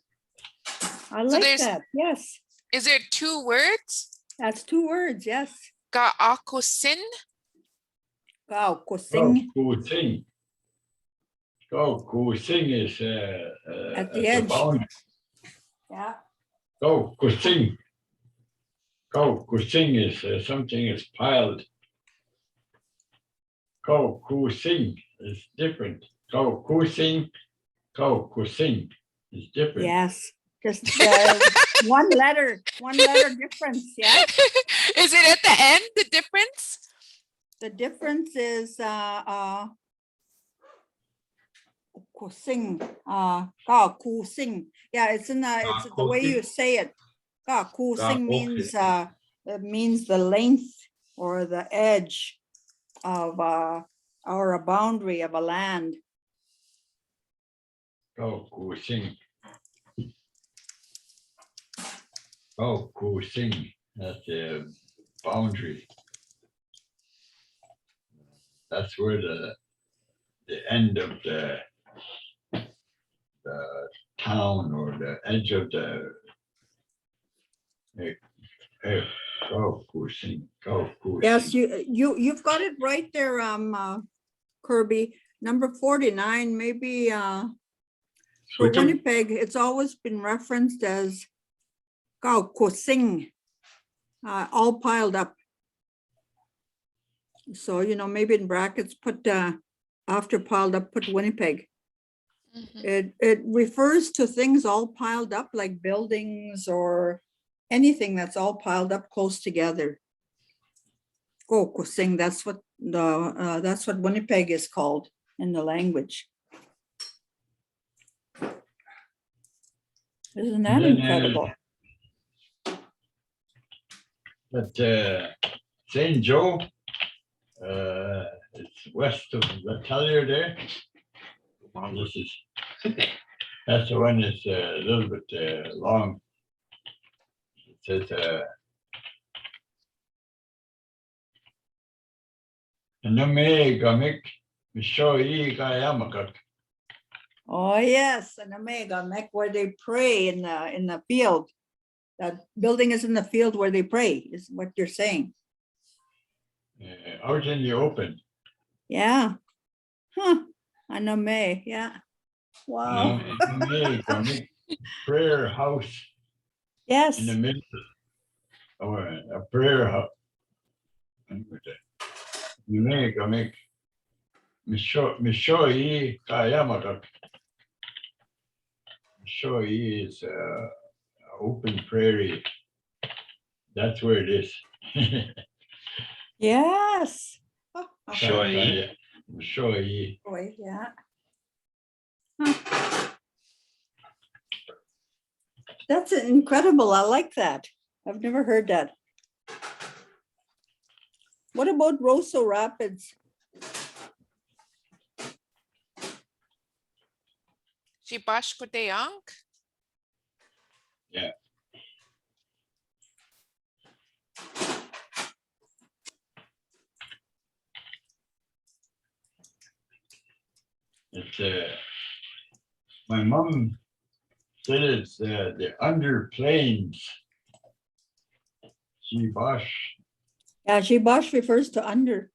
Speaker 2: I like
Speaker 4: there's-
Speaker 2: that. Yes,
Speaker 4: Is there two words?
Speaker 2: that's two words. Yes.
Speaker 4: Gaakosin.
Speaker 2: Kusing
Speaker 1: Kusing. Kusing is
Speaker 2: at the edge.
Speaker 1: boundary.
Speaker 2: Yeah.
Speaker 1: Kusing. Kusing is something is piled. Kusing is different. Kusing is different.
Speaker 2: Yes. Just one letter difference. Yeah.
Speaker 4: Is it at the end, the difference?
Speaker 2: The difference is kusing, kusing. Yeah, it's in it's the way you say it. Kusing means the length or the edge of or a boundary of a land.
Speaker 1: Kusing. Kusing. That's the boundary. That's where the end of the town or the edge of the Kusing.
Speaker 2: Yes, you've got it right there, Kirby. Number 49, maybe for
Speaker 3: Switch 'em.
Speaker 2: Winnipeg, it's always been referenced as Kusing, all piled up. So, maybe in brackets, put after piled up, put Winnipeg.
Speaker 4: Mhm.
Speaker 2: It refers to things all piled up like buildings or anything that's all piled up close together. Oh, kusing, that's what Winnipeg is called in the language. Isn't that
Speaker 1: And then,
Speaker 2: incredible?
Speaker 1: But St. Joe, it's west of the Tellier there. This is, that's the one that's a little bit long. It says, Noso'ii.
Speaker 2: Oh, yes, and Megis, where they pray in the field. That building is in the field where they pray, is what you're saying.
Speaker 1: Out in the open.
Speaker 2: Yeah. Huh. Aname, yeah. Wow.
Speaker 1: Noso'ii, prayer house
Speaker 2: Yes.
Speaker 1: in the middle, or a prayer house. Noso'ii is open prairie. That's where it is.
Speaker 2: Yes.
Speaker 3: Noso'ii.
Speaker 1: Noso'ii.
Speaker 2: Boy, yeah. That's incredible. I like that. I've never heard that. What about Roseau Rapids?
Speaker 4: Gichigamigoon.
Speaker 1: Yeah. It's my mom said it's the under plains. Gibosh,
Speaker 2: Yeah, Gibosh refers to under.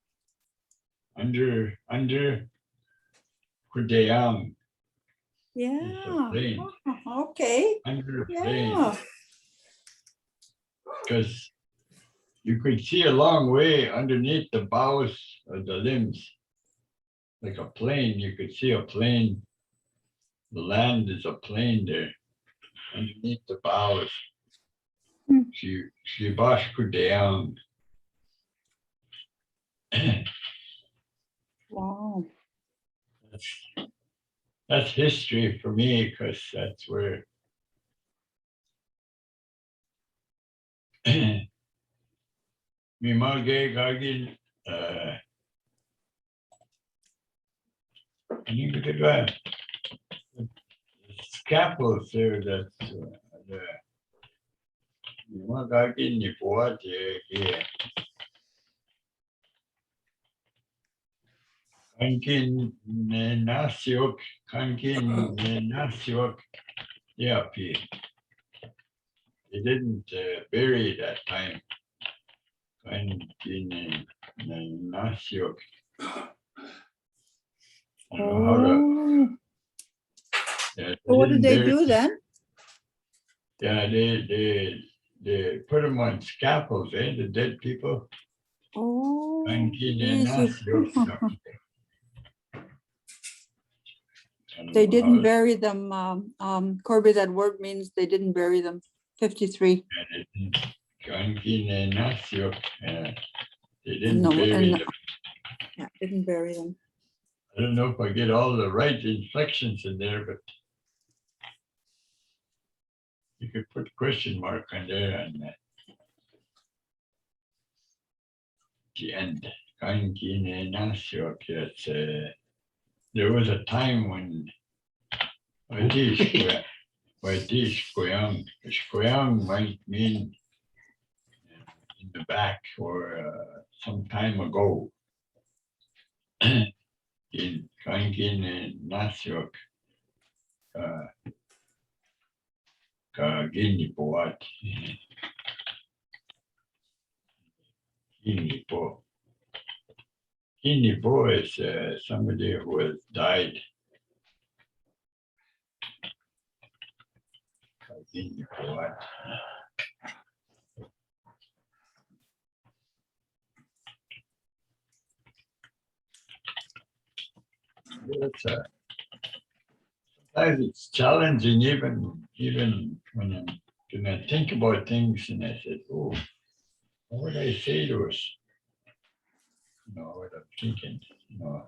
Speaker 1: under Kudayang,
Speaker 2: Yeah.
Speaker 1: plain.
Speaker 2: Okay.
Speaker 1: Under
Speaker 2: Yeah.
Speaker 1: plains. Because you could see a long way underneath the boughs of the limbs. Like a plane, you could see a plane. The land is a plane there underneath the boughs.
Speaker 2: Hmm.
Speaker 1: Gibosh Kudayang.
Speaker 2: Wow.
Speaker 1: That's history for me, because that's where mamigibizo, scaffolds there that's the Nibaawaajiwan here. Kankin yeah, P. They didn't bury that time. Kankin Nasiok. I don't know how to.
Speaker 2: Oh.
Speaker 1: Yeah,
Speaker 2: So what did they
Speaker 1: didn't bury-
Speaker 2: do then?
Speaker 1: Yeah, they put them on scaffolds, the dead people.
Speaker 2: Oh.
Speaker 1: Kankin
Speaker 2: Jesus.
Speaker 1: Nasiok.
Speaker 2: They didn't bury them. Corby, that word means they didn't bury them. 53.
Speaker 1: Kankin Nasiok. They didn't
Speaker 2: No,
Speaker 1: bury
Speaker 2: and
Speaker 1: them.
Speaker 2: yeah, didn't bury them.
Speaker 1: I don't know if I get all the right inflections in there, but you could put question mark on there and the end. It's, there was a time when Wiijiishan might mean in the back or some time ago. In Kankin Nasiok, Ginipoat, Ginipo. Ginipo is somebody who has died. Ginipoat. That's Sometimes it's challenging even when I think about things and I said, oh, what would I say to us? You know, what I'm thinking, you know.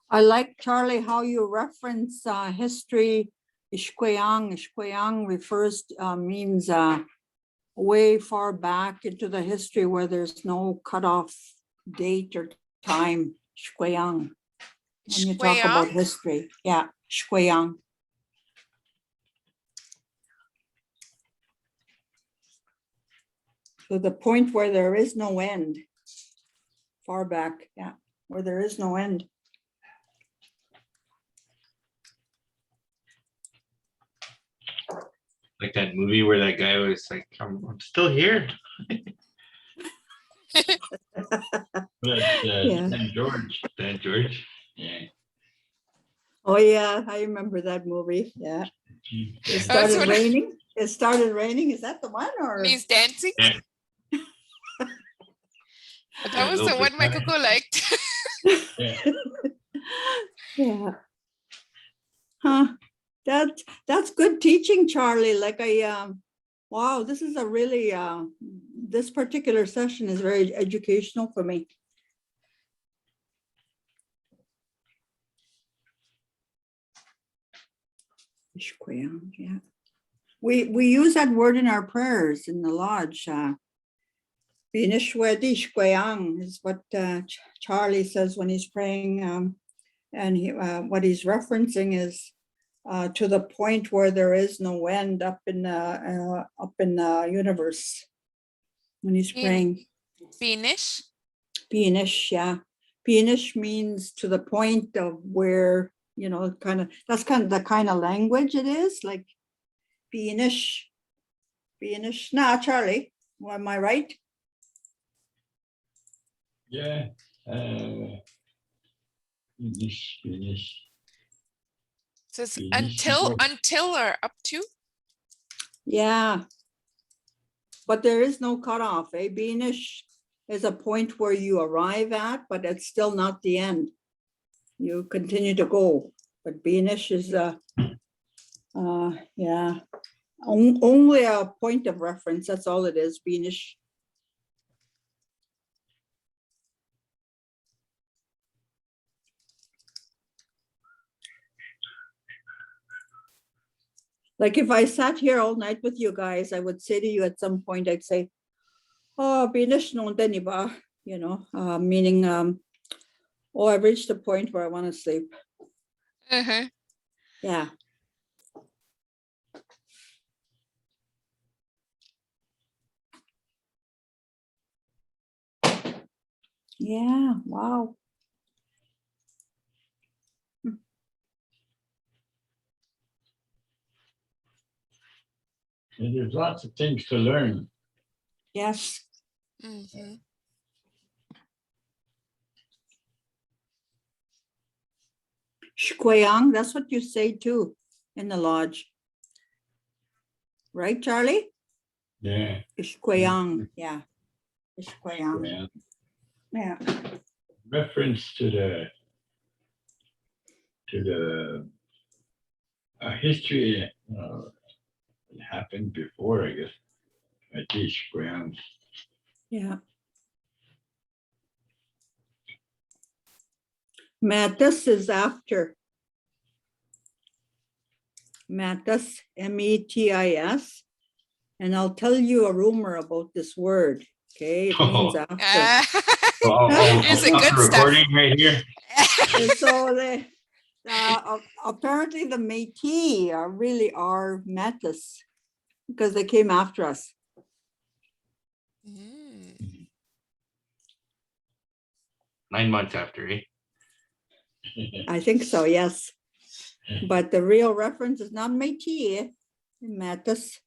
Speaker 2: I like, Charlie, how you reference history. Ishkwayang. Ishkwayang refers, means way far back into the history where there's no cutoff date or time. Ishkwayang. When you talk about
Speaker 4: Shkwayang?
Speaker 2: history. Yeah, Ishkwayang. To the point where there is no end. Far back, yeah, where there is no end.
Speaker 3: Like that movie where that guy was like, I'm still here.
Speaker 1: But
Speaker 2: Yeah.
Speaker 1: St. George,
Speaker 3: That George.
Speaker 1: yeah.
Speaker 2: Oh, yeah, I remember that movie, yeah. It
Speaker 1: Yeah.
Speaker 2: started
Speaker 4: what-
Speaker 2: raining, it started raining, is that the one or?
Speaker 4: Means dancing?
Speaker 3: Yeah.
Speaker 4: That was the
Speaker 3: little
Speaker 4: one
Speaker 3: bit.
Speaker 4: my Coco liked.
Speaker 1: Yeah.
Speaker 2: Yeah. Huh, that's good teaching, Charlie, like wow, this is a really, this particular session is very educational for me. Ishkwayang, yeah. We use that word in our prayers in the lodge. Binishwedi Ishkwayang is what Charlie says when he's praying. And what he's referencing is to the point where there is no end up in the universe. When he's
Speaker 4: In-
Speaker 2: praying,
Speaker 4: Finish?
Speaker 2: Pianish, yeah. Pianish means to the point of where, you know, that's kind of the kind of language it is, like Pianish. Pianish. Nah, Charlie, am I right?
Speaker 1: Yeah. Finish.
Speaker 4: So it's
Speaker 1: Finish.
Speaker 4: until or up to?
Speaker 2: Yeah. But there is no cutoff. A Beanish is a point where you arrive at, but it's still not the end. You continue to go. But Beanish is yeah. Only a point of reference. That's all it is. Beanish. Like if I sat here all night with you guys, I would say to you at some point, I'd say, oh, Beanish no deniba, you know, meaning, oh, I've reached a point where I want to sleep.
Speaker 4: Uh-huh.
Speaker 2: Yeah. Yeah, wow.
Speaker 1: And there's lots of things to learn.
Speaker 2: Yes.
Speaker 4: Mhm.
Speaker 2: Shkwayang, that's what you say too in the lodge. Right, Charlie?
Speaker 1: Yeah.
Speaker 2: Shkwayang, yeah. Shkwayang,
Speaker 1: Yeah.
Speaker 2: yeah.
Speaker 1: Reference to the history it happened before, I guess. I teach grounds.
Speaker 2: Yeah. Metis is after. Metis, M-E-T-I-S. And I'll tell you a rumor about this word. Okay, it means after.
Speaker 4: Here's the good stuff.
Speaker 3: Recording right here.
Speaker 2: And so apparently the Métis are Metis because they came after us.
Speaker 4: Mm.
Speaker 3: 9 months after, eh?
Speaker 2: I think so, yes. But the real reference is not Métis, Metis.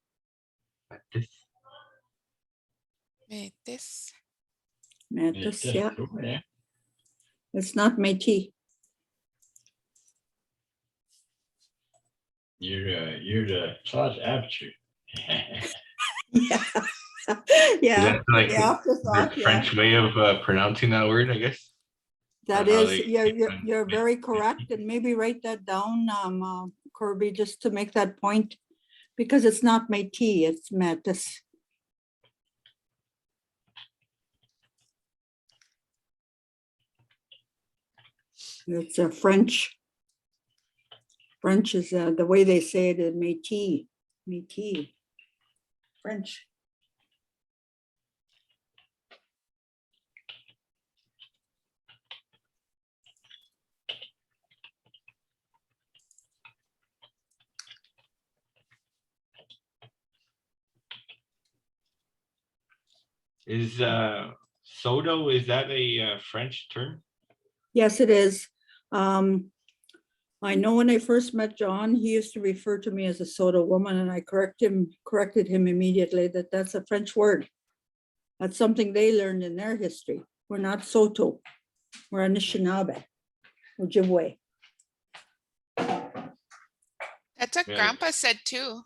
Speaker 4: Metis.
Speaker 2: Metis, yeah.
Speaker 1: Yeah.
Speaker 2: It's not Métis.
Speaker 1: You're the thought after.
Speaker 2: Yeah.
Speaker 3: Is
Speaker 2: Yeah.
Speaker 3: that like
Speaker 2: The afterthought,
Speaker 3: the
Speaker 2: yeah.
Speaker 3: French way of pronouncing that word, I guess?
Speaker 2: That
Speaker 3: how
Speaker 2: is,
Speaker 3: they-
Speaker 2: you're very correct, and maybe write that down, Kirby, just to make that point, because it's not Métis, it's Métis. It's a French. French is the way they say it in Métis, Métis, French.
Speaker 3: Is Sodo, is that a French term?
Speaker 2: Yes, it is. I know when I first met John, he used to refer to me as a soda woman, and I corrected him immediately that that's a French word. That's something they learned in their history. We're not Soto, we're Anishinaabe, Ojibwe.
Speaker 4: That's what
Speaker 3: Yeah.
Speaker 4: Grandpa said too.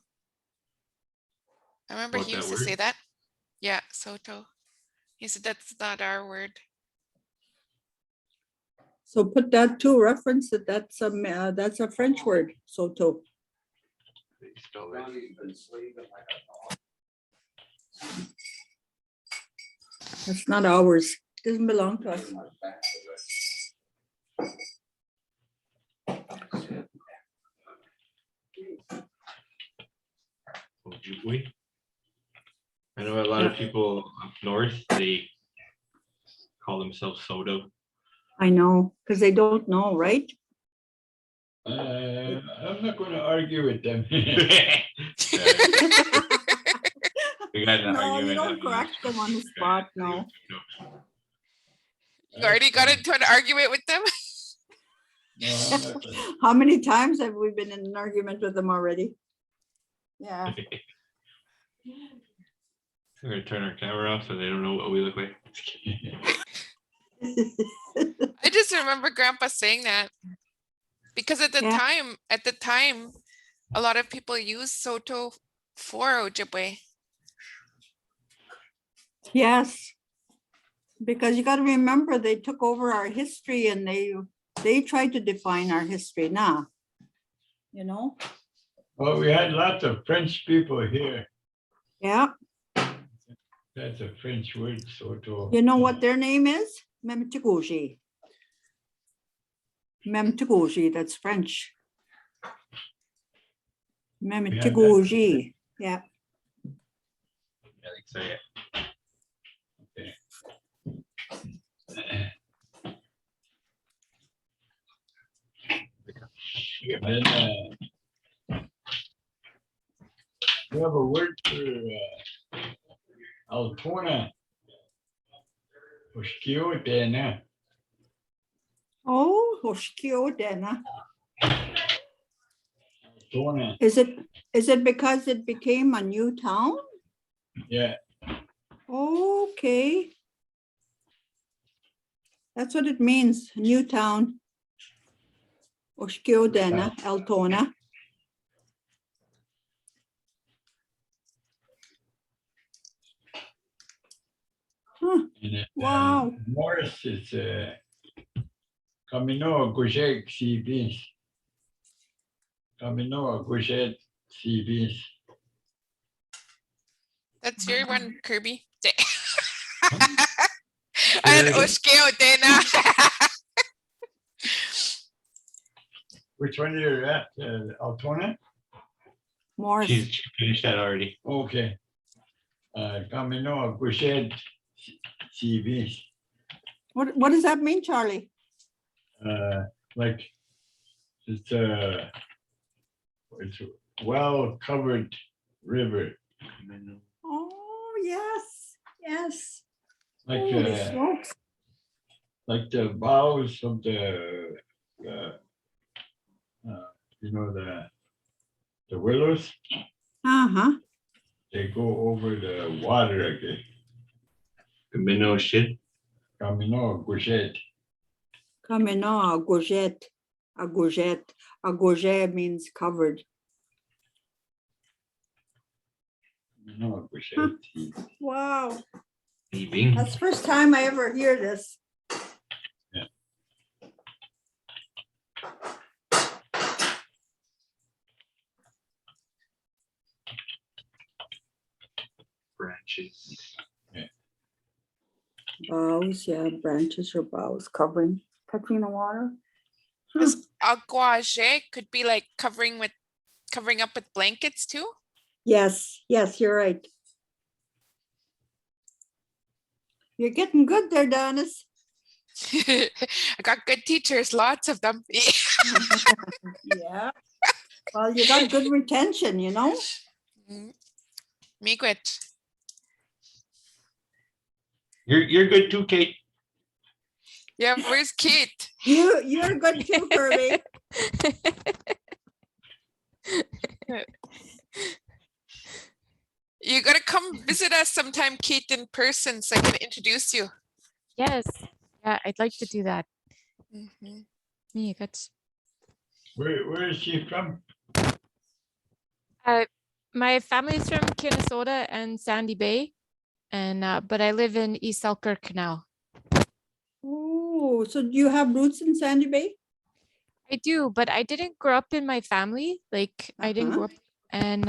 Speaker 4: I remember
Speaker 3: What,
Speaker 4: he
Speaker 3: that
Speaker 4: used to say
Speaker 3: word?
Speaker 4: that. Yeah, Soto. He said that's not our word.
Speaker 2: So put that to reference that that's a French word, Soto.
Speaker 3: They spell it.
Speaker 2: That's not ours. Doesn't belong to us.
Speaker 3: Ojibwe. I know a lot of people up north, they call themselves Sodo.
Speaker 2: I know, because they don't know, right?
Speaker 1: I'm not going to argue with them.
Speaker 3: We got an
Speaker 2: No, you
Speaker 3: argument
Speaker 2: don't
Speaker 3: after
Speaker 2: correct
Speaker 3: this.
Speaker 2: them on the spot, no.
Speaker 4: You already got into an argument with them?
Speaker 1: No, I'm not gonna-
Speaker 2: How many times have we been in an argument with them already? Yeah.
Speaker 3: We're gonna turn our camera off so they don't know what we look like.
Speaker 4: I just remember Grandpa saying that. Because at the
Speaker 2: Yeah.
Speaker 4: time, a lot of people use Soto for Ojibwe.
Speaker 2: Yes. Because you got to remember, they took over our history and they tried to define our history now. You know?
Speaker 1: Well, we had lots of French people here.
Speaker 2: Yeah.
Speaker 1: That's a French word, Soto.
Speaker 2: You know what their name is? Memtiguji. Memtiguji, that's French. Memtiguji. Yeah.
Speaker 3: Yeah, I think so, yeah.
Speaker 1: Then, we have a word for Altona. Oshkiotena.
Speaker 2: Oh, Hoshkiodena.
Speaker 1: Altona.
Speaker 2: Is it because it became a new town?
Speaker 1: Yeah.
Speaker 2: Okay. That's what it means, new town. Oshkiodena, Altona. Huh.
Speaker 1: And,
Speaker 2: Wow.
Speaker 1: Morris is Camino Goujet Ziibi. Camino Goujet Ziibi.
Speaker 4: That's your one, Kirby.
Speaker 1: Say
Speaker 4: And
Speaker 1: that again.
Speaker 4: Oshkiodena.
Speaker 1: Which one are you at? Altona?
Speaker 2: Morris.
Speaker 3: She's finished that already.
Speaker 1: Okay. Camino Goujet Ziibi.
Speaker 2: What does that mean, Charlie?
Speaker 1: Like it's a well-covered river.
Speaker 2: Oh, yes, yes.
Speaker 1: Like
Speaker 2: Holy smokes.
Speaker 1: like the boughs of the you know the willows,
Speaker 2: Uh-huh.
Speaker 1: they go over the water again.
Speaker 3: Camino shit.
Speaker 1: Camino Goujet.
Speaker 2: Camino, a courgette, a courgette. A courgette means covered.
Speaker 1: Camino Goujet.
Speaker 2: Wow.
Speaker 3: Leaving.
Speaker 2: That's the first time I ever hear this.
Speaker 1: Yeah.
Speaker 3: branches.
Speaker 2: Boughs, yeah, branches or boughs covering the water. Huh.
Speaker 4: Because aguage could be like covering up with blankets too.
Speaker 2: Yes, you're right. You're getting good there, Donis.
Speaker 4: I got good teachers, lots of them.
Speaker 2: Yeah. Well, you got good retention, you know?
Speaker 4: Miigwech.
Speaker 3: You're good too, Kate.
Speaker 4: Yeah, where's Kate?
Speaker 2: You're good too, Kirby.
Speaker 4: You gotta come visit us sometime, Kate, in person, so I can introduce you.
Speaker 6: Yes. Yeah, I'd like to do that.
Speaker 4: Mhm.
Speaker 6: Me, that's
Speaker 1: Where is she from?
Speaker 6: my family's from Minnesota and Sandy Bay, and but I live in East Selkirk now.
Speaker 2: Oh, so do you have roots in Sandy Bay?
Speaker 6: I do, but I didn't grow up in my family. Like I didn't grow up, and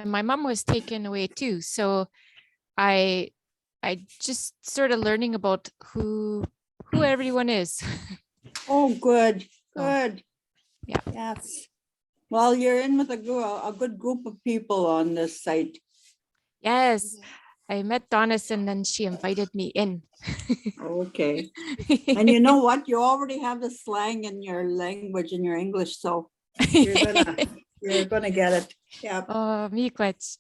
Speaker 6: my mom was taken away too. So I just started learning about who everyone is.
Speaker 2: Oh, good,
Speaker 6: So,
Speaker 2: good.
Speaker 6: yeah.
Speaker 2: Yes. Well, you're in with a good group of people on this site.
Speaker 6: Yes, I met Donis and then she invited me in.
Speaker 2: Okay. And you know what? You already have the slang in your language, in your English, so you're gonna get it. Yeah.
Speaker 6: Oh, miigwech.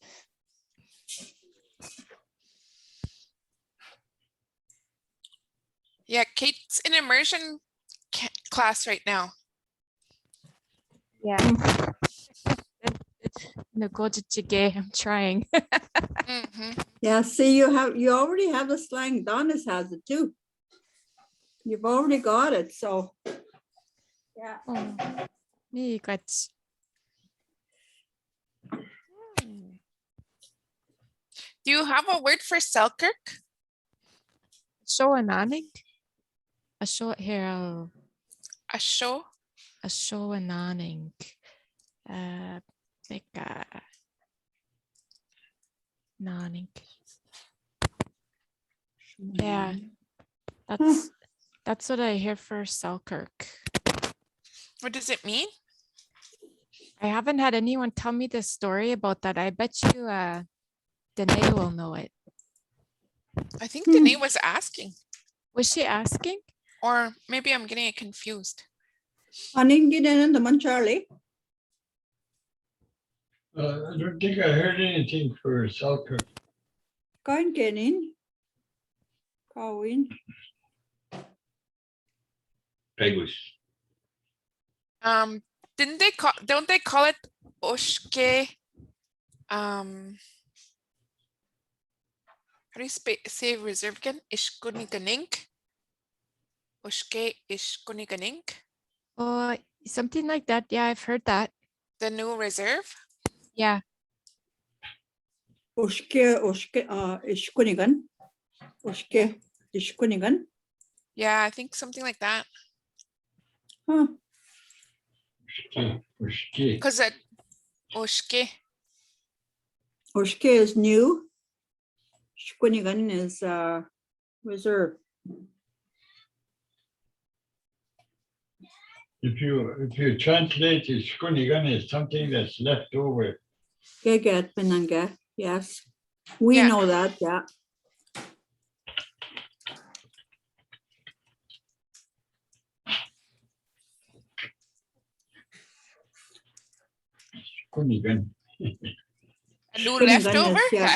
Speaker 4: Yeah, Kate's in immersion class right now.
Speaker 6: Yeah. No, I'm trying.
Speaker 4: Mhm.
Speaker 2: Yeah. See, you already have the slang. Donis has it too. You've already got it. So yeah.
Speaker 6: Oh, miigwech.
Speaker 4: Do you have a word for Selkirk?
Speaker 6: Shoananing. A short hair.
Speaker 4: A show?
Speaker 6: A shoananing. Meka. Naning. Yeah, that's what I hear for Selkirk.
Speaker 4: What does it mean?
Speaker 6: I haven't had anyone tell me the story about that. I bet you Danae will know it.
Speaker 4: I think Danae was asking,
Speaker 6: Was she asking?
Speaker 4: or maybe I'm getting it confused.
Speaker 2: Aning ginin naman, Charlie.
Speaker 1: I don't think I heard anything for Selkirk.
Speaker 2: Kain kenin. Kawin.
Speaker 3: Pegus.
Speaker 4: Don't they call it Oshke? How do you say reserve again? Ishkuniganink? Oshke Ishkuniganink?
Speaker 6: Oh, something like that. Yeah, I've heard that.
Speaker 4: The new reserve?
Speaker 6: Yeah.
Speaker 2: Oshke, ishkunigan. Oshke, ishkunigan.
Speaker 4: Yeah, I think something like that.
Speaker 2: Huh.
Speaker 1: Ushki.
Speaker 4: Because that Oshke.
Speaker 2: Oshke is new. Shkunigan is reserve.
Speaker 1: If you translate it, Shkunigan is something that's left over.
Speaker 2: Geget Benanga. Yes. We
Speaker 4: Yeah.
Speaker 2: know that, yeah.
Speaker 1: Shkunigan.
Speaker 4: A new
Speaker 2: Shkunigan
Speaker 4: leftover?
Speaker 2: is, yeah.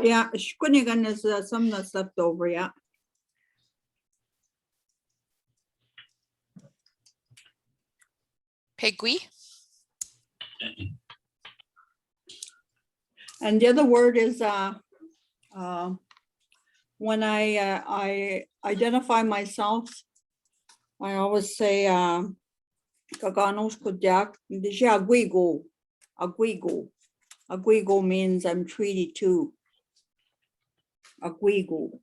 Speaker 2: Yeah, Shkunigan is some that's left over, yeah.
Speaker 4: Pegui?
Speaker 2: And the other word is when I identify myself, I always say Kaganos Kodiak, Agwigo. Agwigo. Agwigo means I'm treaty too. Agwigo.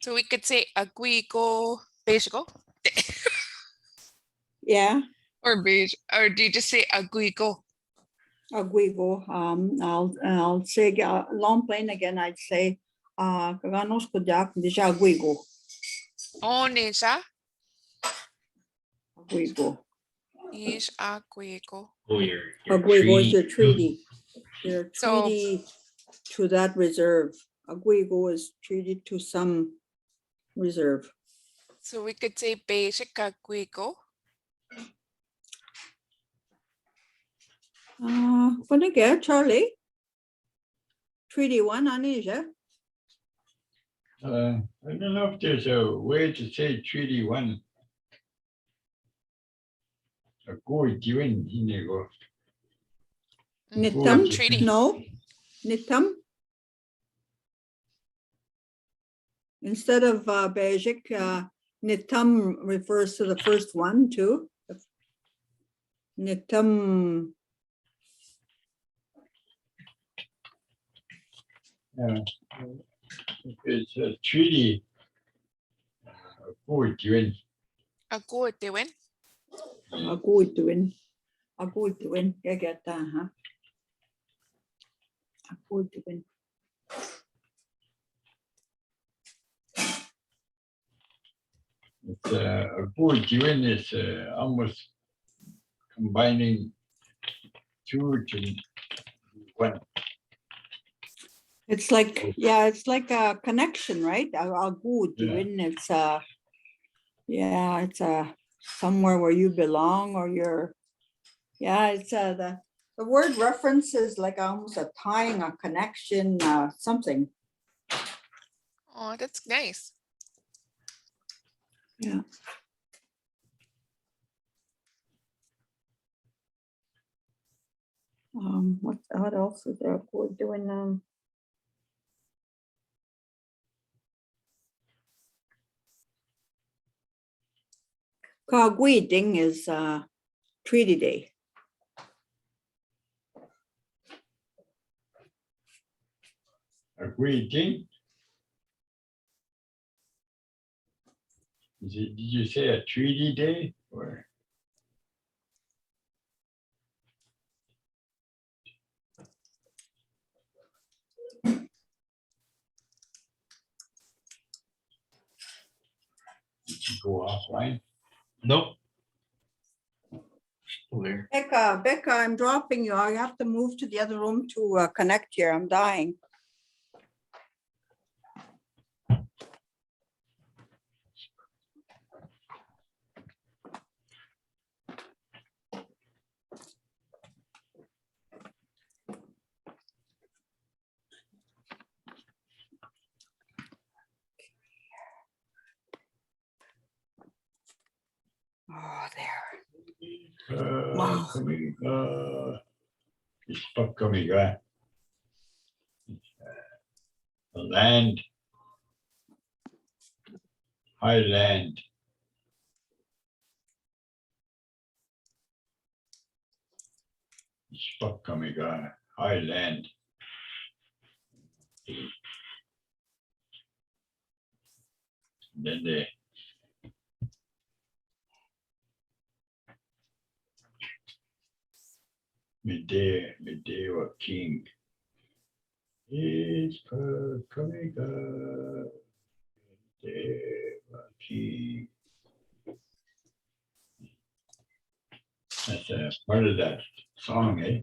Speaker 4: So we could say Aguigo Beijgo?
Speaker 2: Yeah.
Speaker 4: Or beige, or do you just say Aguigo?
Speaker 2: Agwigo. I'll say long plain again. I'd say kaganos kujak disha agwigo.
Speaker 4: O nisha
Speaker 2: Agwigo.
Speaker 4: ish agwego.
Speaker 3: Oh, your
Speaker 2: Agwigo is
Speaker 3: tree.
Speaker 2: your treaty. Your
Speaker 4: So-
Speaker 2: treaty to that reserve. Agwigo is treaty to some reserve.
Speaker 4: So we could say basic agwego.
Speaker 2: Gonna get Charlie. Treaty one, Anisha.
Speaker 1: I don't know if there's a way to say treaty one. A good given in the go.
Speaker 2: Nitam,
Speaker 4: treaty.
Speaker 2: no, Nitam. Instead of Bajik, Nitam refers to the first one too. Nitam,
Speaker 1: It's a treaty. Good given.
Speaker 4: Agwatewin.
Speaker 2: Agwatad, Agwatad, I get that, huh? Agwatad.
Speaker 1: It's a good given is almost combining two to one.
Speaker 2: It's like, yeah, it's like a connection, right? Agwatad, it's yeah, it's somewhere where you belong or you're, yeah, it's the word reference is like almost a tying, a connection, something.
Speaker 4: Oh, that's nice.
Speaker 2: Yeah. What else is there? We're doing Kagwiding is Treaty Day.
Speaker 1: Agreed, Jane? Did you say a treaty day or? Did you go offline?
Speaker 3: Nope. Still there.
Speaker 2: Becca, I'm dropping you. I have to move to the other room to connect here. I'm dying. Oh, there. Wow.
Speaker 1: Gichigamigoon. The land. High land. Gichigamigoon, high land. Then the mide or king is coming king. That's a part of that song, eh?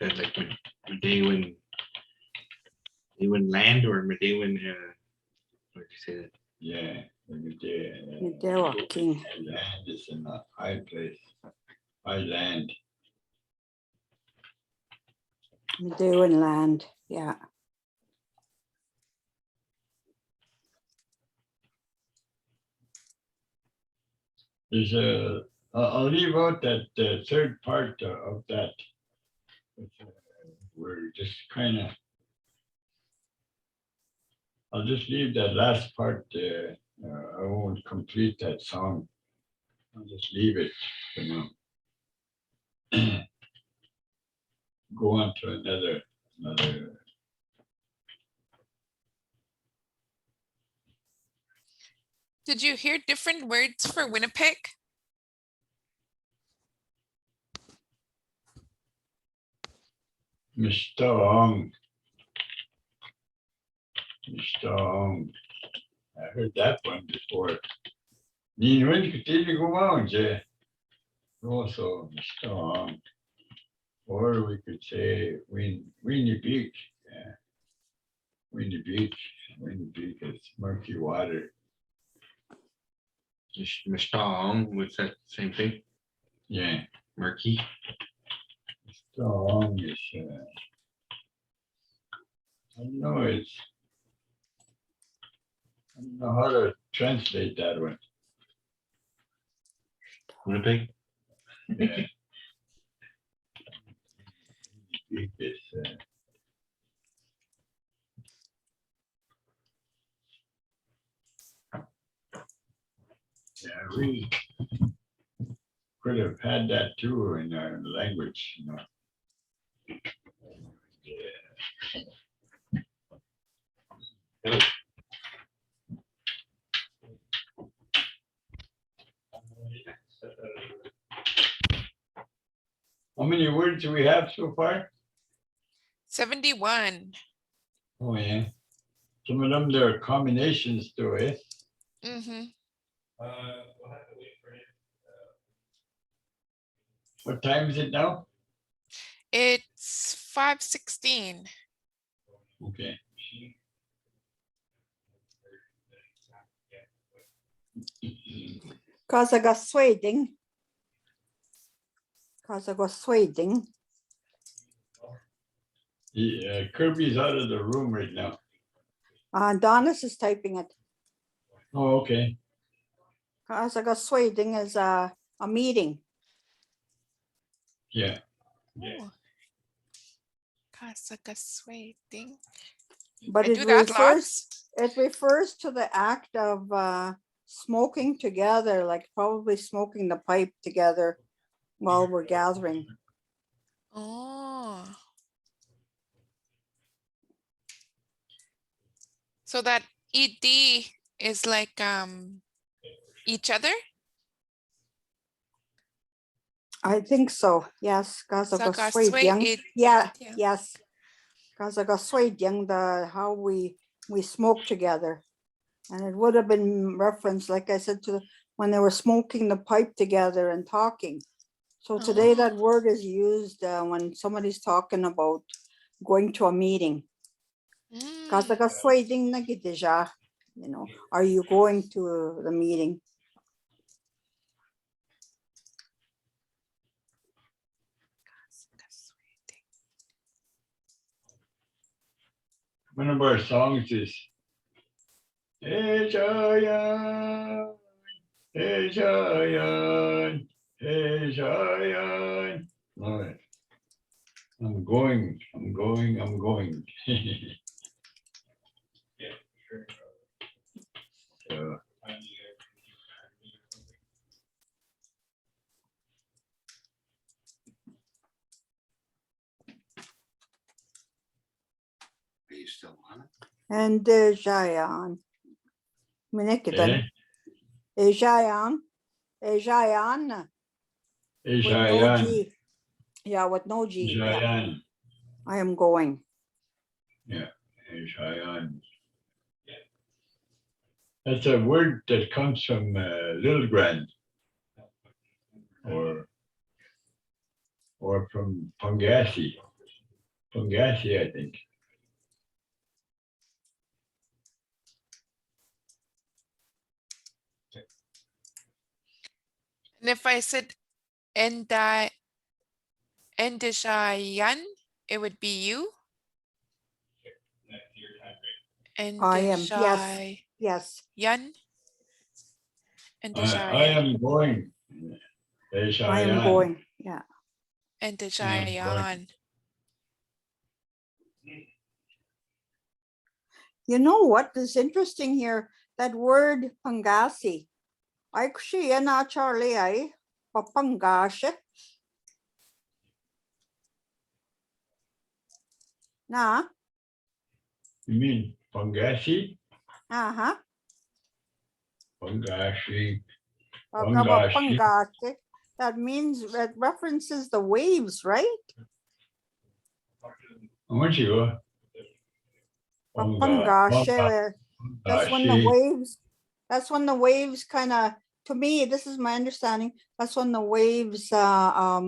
Speaker 3: That like Medewin land or Medewin, what did you say that?
Speaker 1: Yeah, the mide.
Speaker 2: Midera king.
Speaker 1: Land is in a high place, high land.
Speaker 2: Mideran land. Yeah.
Speaker 1: There's I'll leave out that third part of that. We're just kind of, I'll just leave that last part there. I won't complete that song. I'll just leave it for now. Go on to another
Speaker 4: Did you hear different words for Winnipeg?
Speaker 1: Mistong. Mistong. I heard that one before. Ni win continue go on, Jay. Also, Mistong. Or we could say Winnie Beach. Yeah. Winnie Beach. Winnie Beach is murky water.
Speaker 3: Mistong, what's that same thing?
Speaker 1: Yeah.
Speaker 3: Murky.
Speaker 1: Mistong is I don't know, I don't know how to translate that one.
Speaker 3: Winnipeg.
Speaker 1: Yeah. Beach is yeah, we could have had that too in our language, you know. Yeah. How many words do we have so far?
Speaker 4: 71.
Speaker 1: Oh, yeah. Some of them, there are combinations to it.
Speaker 4: Mm-hmm.
Speaker 1: What time is it now?
Speaker 4: It's 5:16.
Speaker 1: Okay.
Speaker 2: Gazagasueding. Gazagasueding.
Speaker 1: Kirby's out of the room right now.
Speaker 2: Donis is typing it.
Speaker 1: Oh, okay.
Speaker 2: Gazagasueding is a meeting.
Speaker 1: Yeah.
Speaker 4: Oh. Kasagasueding.
Speaker 2: But
Speaker 4: I
Speaker 2: it
Speaker 4: do that
Speaker 2: refers,
Speaker 4: lots.
Speaker 2: it refers to the act of smoking together, like probably smoking the pipe together while we're gathering.
Speaker 4: Oh. So that ED is like each other?
Speaker 2: I think so. Yes. Gazagasueding.
Speaker 4: Zagaswed.
Speaker 2: Yeah.
Speaker 4: Yeah.
Speaker 2: Yes. Gazagasueding, the how we smoke together. And it would have been referenced, like I said, to when they were smoking the pipe together and talking. So today
Speaker 4: Oh.
Speaker 2: that word is used when somebody's talking about going to a meeting.
Speaker 4: Mm.
Speaker 2: Gazagasueding na gidija. You know, are you going to the meeting?
Speaker 1: One of our songs is Ejayan, Ejayan, Ejayan. All right. I'm going. So,
Speaker 7: Are you still on it?
Speaker 2: And Jayan. Minikitan. Ejayan. Ejayan. With no
Speaker 1: Ejayan,
Speaker 2: G. Yeah, with no G. Yeah,
Speaker 1: Ejayan.
Speaker 2: I am going.
Speaker 1: Yeah, Ejayan. That's a word that comes from Little Grand or from Pangasi. Pangasi, I think.
Speaker 4: And if I said Endishayan, it would be you.
Speaker 2: I am. Yes. Yes.
Speaker 4: Yan.
Speaker 1: I am going.
Speaker 2: I am going. Yeah.
Speaker 4: Endishayan.
Speaker 2: You know what is interesting here? That word pangasi. I siya na Charlie ay papangashe. Na?
Speaker 1: You mean Pangasi?
Speaker 2: Uh-huh.
Speaker 1: Bangashi.
Speaker 2: Pangase. That means, that references the waves, right?
Speaker 1: Ojibwe.
Speaker 2: Pangashe. That's when the waves, that's when the waves kind of, to me, this is my understanding, that's when the waves are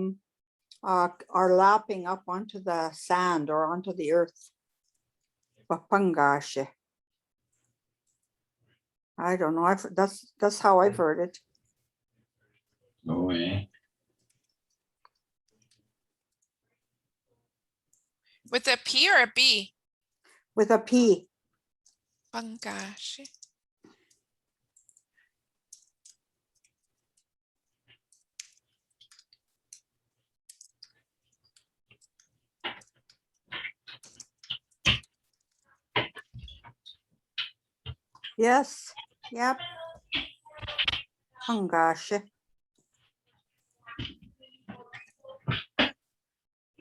Speaker 2: lapping up onto the sand or onto the earth. Papangashe. I don't know. That's how I've heard it.
Speaker 1: No way.
Speaker 4: With a P or a B?
Speaker 2: With a P.
Speaker 4: Bangashi.
Speaker 2: Yes. Yep. Pangashe.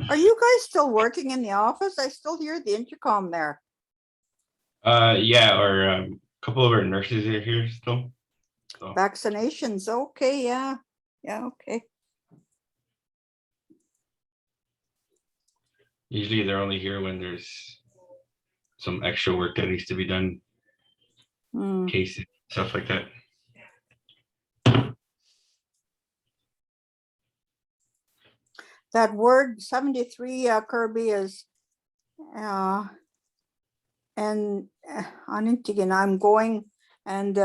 Speaker 2: Are you guys still working in the office? I still hear the intercom there.
Speaker 3: Yeah, or a couple of our nurses are here still. So
Speaker 2: Vaccinations. Okay. Yeah. Yeah. Okay.
Speaker 3: usually they're only here when there's some extra work that needs to be done,
Speaker 2: Hmm.
Speaker 3: cases, stuff like that.
Speaker 2: That word 73, Kirby, is and Anintigan, I'm going, and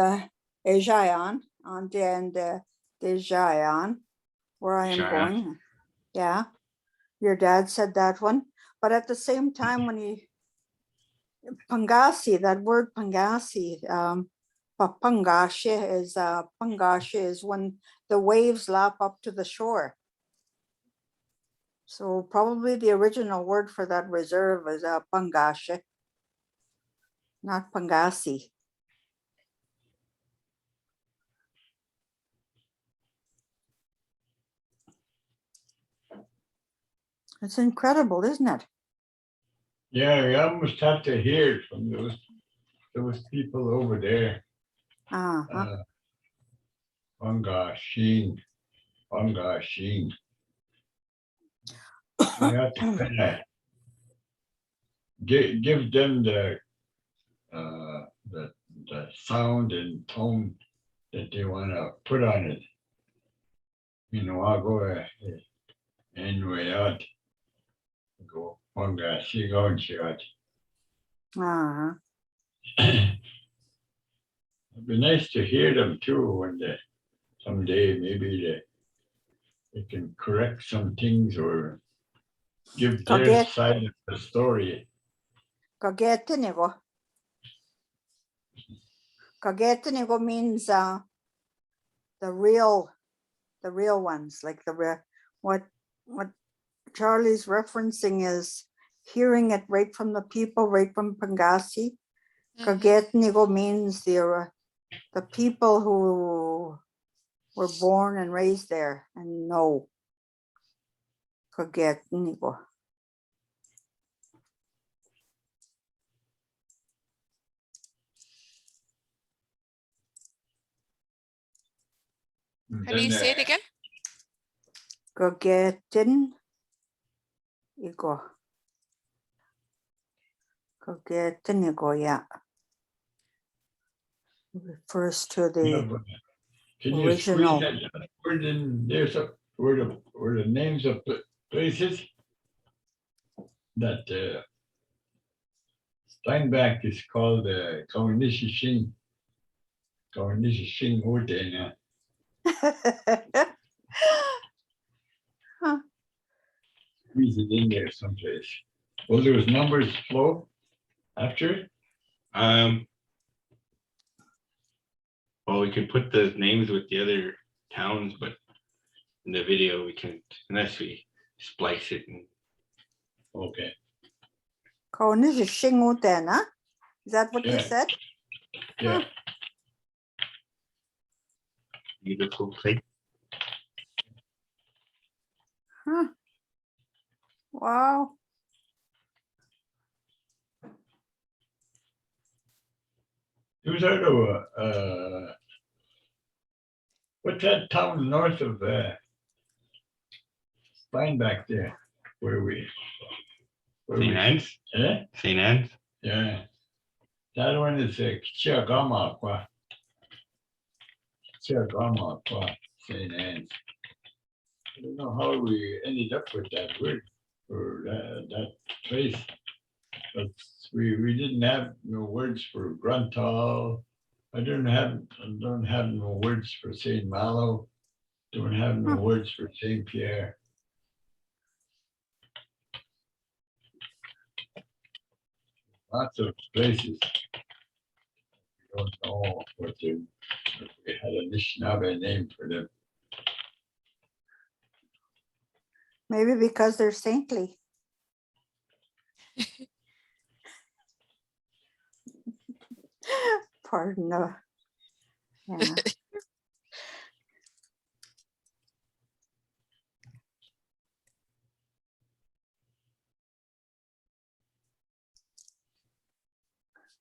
Speaker 2: Ejayan, and Dejayan, where I am
Speaker 3: Ejayan.
Speaker 2: going. Yeah, your dad said that one. But at the same time, when he, Pangasi, that word Pangasi, Pangashe is when the waves lap up to the shore. So probably the original word for that reserve is Pangashe, not Pangasi. It's incredible, isn't it?
Speaker 1: Yeah, we almost have to hear it from those people over there.
Speaker 2: Uh-huh.
Speaker 1: Bangashin. Bangashin. We have to kind of give them the sound and tone that they want to put on it. You know, I'll go and way out. Go Bangashigon shot.
Speaker 2: Uh-huh.
Speaker 1: It'd be nice to hear them too when someday maybe they can correct some things or give their
Speaker 2: Kaget,
Speaker 1: side of the story.
Speaker 2: kagetinigo. Kagetinigo means the real ones, like the real, what Charlie's referencing is hearing it right from the people, right from Pangasi. Kagetinigo means the people who were born and raised there and know. Kagetinigo.
Speaker 4: How do you say it again?
Speaker 2: Kagetinigo. Kagetinigo, yeah. Refers to the
Speaker 1: Can you
Speaker 2: original.
Speaker 1: squeeze that word in there? Where the names of places that Steinbach is called Gigishishibajiwan. Gigishishibajiwan Ode. Squeeze it in there someplace. Will those numbers flow after it?
Speaker 3: Well, we can put the names with the other towns, but in the video we can, unless we splice it. And
Speaker 1: Okay.
Speaker 2: Gigishibajiwan, is that what you
Speaker 1: Yeah.
Speaker 2: said?
Speaker 1: Yeah.
Speaker 3: beautiful place.
Speaker 2: Huh. Wow.
Speaker 1: It was out of What's that town north of Steinbach there? Where we?
Speaker 3: St. Anne's?
Speaker 1: Eh?
Speaker 3: St. Anne's?
Speaker 1: Yeah. That one is Gichigamigoon. Gichigamigoon, St. Anne's. I don't know how we ended up with that word for that place. But we didn't have no words for Gruntal. I don't have no words for St. Malo. Don't have no words for St. Pierre. Lots of places. We don't know what they had a Anishinaabe name for them.
Speaker 2: Maybe because they're saintly. Pardon. Yeah.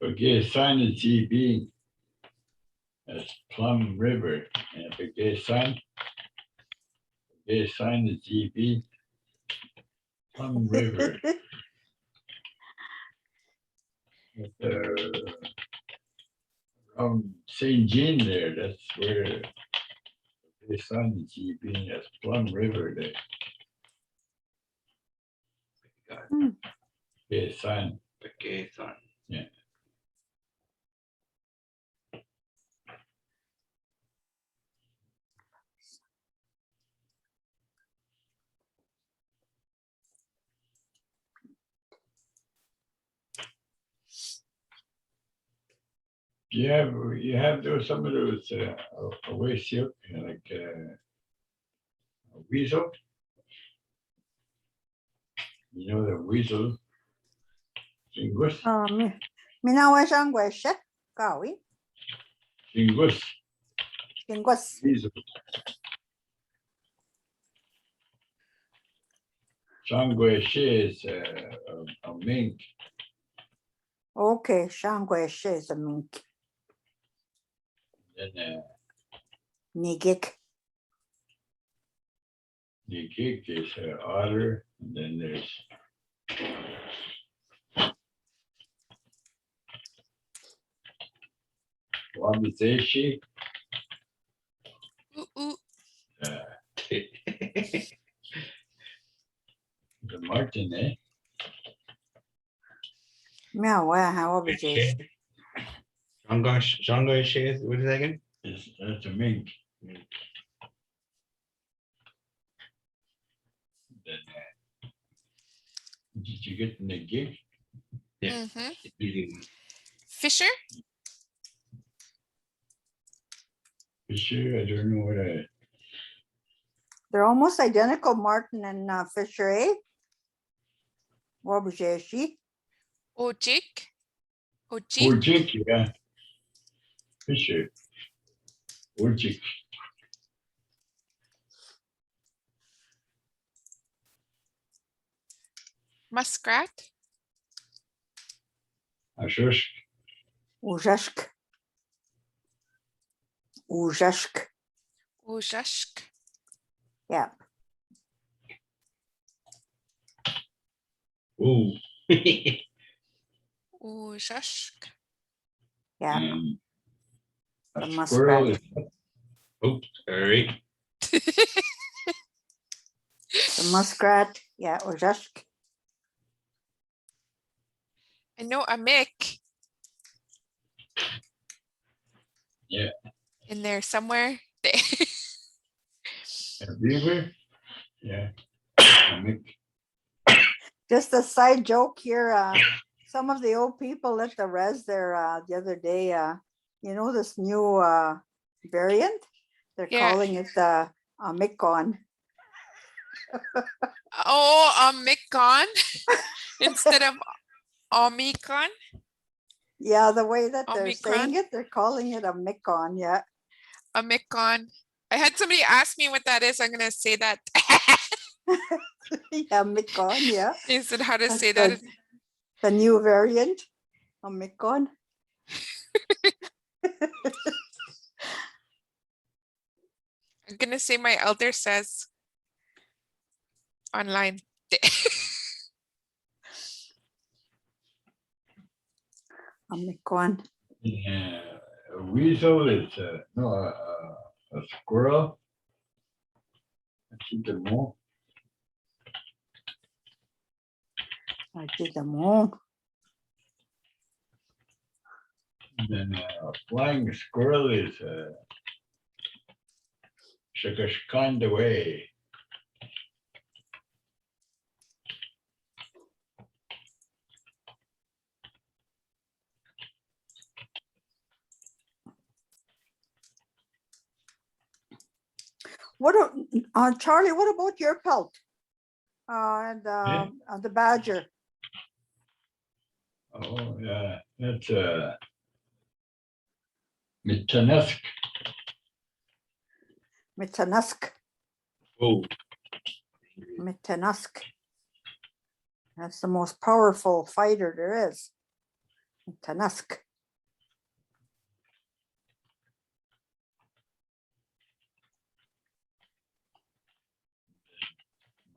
Speaker 1: Baagosenaman is Ziibi. That's Plum River. And Baagosenaman is Ziibi. Plum River. Around St. Jean there, that's where the sun is Ziibi. That's Plum River there. Baagosenaman.
Speaker 3: Okay, son.
Speaker 1: Yeah. You have those some of those away silk like weasel. You know the weasel. Jingus.
Speaker 2: Minawashangweshe, Gawi,
Speaker 1: Jingus.
Speaker 2: Ingwas.
Speaker 1: Weasel. Shangweshe is a mink.
Speaker 2: Okay, Shangweshe is a mink.
Speaker 1: Then
Speaker 2: Nigik.
Speaker 1: the gig is otter. And then there's Wamizeshi.
Speaker 4: Ooh, ooh.
Speaker 1: The Martin, eh?
Speaker 2: Meow, how was it?
Speaker 3: Shanghai shares, what is that again?
Speaker 1: That's a mink. Then, did you get in the gig?
Speaker 3: Yeah.
Speaker 4: Mhm.
Speaker 3: Easy one.
Speaker 4: Fisher?
Speaker 1: Fisher, I don't know what I.
Speaker 2: They're almost identical, Martin and Fisher, eh? Wabujeshi.
Speaker 4: Ojik? Ojik?
Speaker 1: Ojik, yeah. Fisher. Ojik.
Speaker 4: Muskrat?
Speaker 1: Ashush.
Speaker 2: Ujashk. Ujashk.
Speaker 4: Ojashk?
Speaker 2: Yeah.
Speaker 3: Ooh.
Speaker 4: Ojashk?
Speaker 2: Yeah.
Speaker 1: And
Speaker 2: The
Speaker 1: a squirrel is
Speaker 3: Oops, all right.
Speaker 2: The muskrat. Yeah, Ujashk.
Speaker 4: I know a mick.
Speaker 1: Yeah.
Speaker 4: In there somewhere.
Speaker 1: a beaver. Yeah. A mink.
Speaker 2: Just a side joke here. Some of the old people at the res there the other day, you know, this new variant, they're
Speaker 4: Yeah.
Speaker 2: calling it Mikon.
Speaker 4: Oh, Omicron instead of Omicron.
Speaker 2: Yeah, the way that they're
Speaker 4: Omicron?
Speaker 2: saying it, they're calling it a Mikon. Yeah.
Speaker 4: Omicron. I had somebody ask me what that is. I'm gonna say that.
Speaker 2: Yeah, Mikon. Yeah.
Speaker 4: They said how to
Speaker 2: That's
Speaker 4: say that.
Speaker 2: the new variant, Mikon.
Speaker 4: I'm gonna say my elder says online.
Speaker 2: Amikwan.
Speaker 1: Yeah, a weasel is no a squirrel. I think the more.
Speaker 2: I did the moon.
Speaker 1: And then a flying squirrel is shikashkand away.
Speaker 2: What, Charlie, what about your pelt? The badger.
Speaker 1: Oh yeah, that's Mitanusk.
Speaker 2: Mitanusk.
Speaker 3: Oh,
Speaker 2: Mitanusk. That's the most powerful fighter there is. Mitanusk.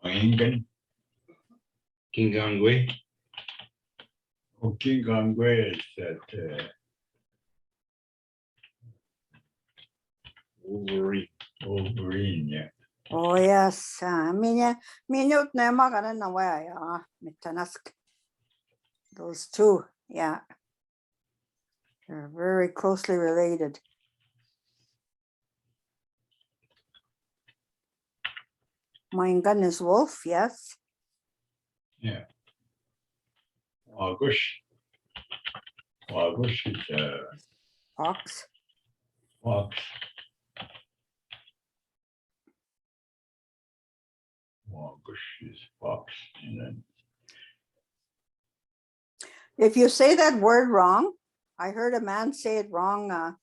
Speaker 1: Maangan.
Speaker 3: Kingangwe.
Speaker 1: Oh, Gichigamigoon is that
Speaker 3: Wolverine.
Speaker 1: Wolverine, yeah.
Speaker 2: Oh yes. Minute na maganan na way. Mitanusk. Those two, yeah. They're very closely related. Mine is wolf, yes.
Speaker 1: Yeah. Wagush. Wagush is
Speaker 2: Fox.
Speaker 1: fox. Wagush is fox. And then
Speaker 2: If you say that word wrong, I heard a man say it wrong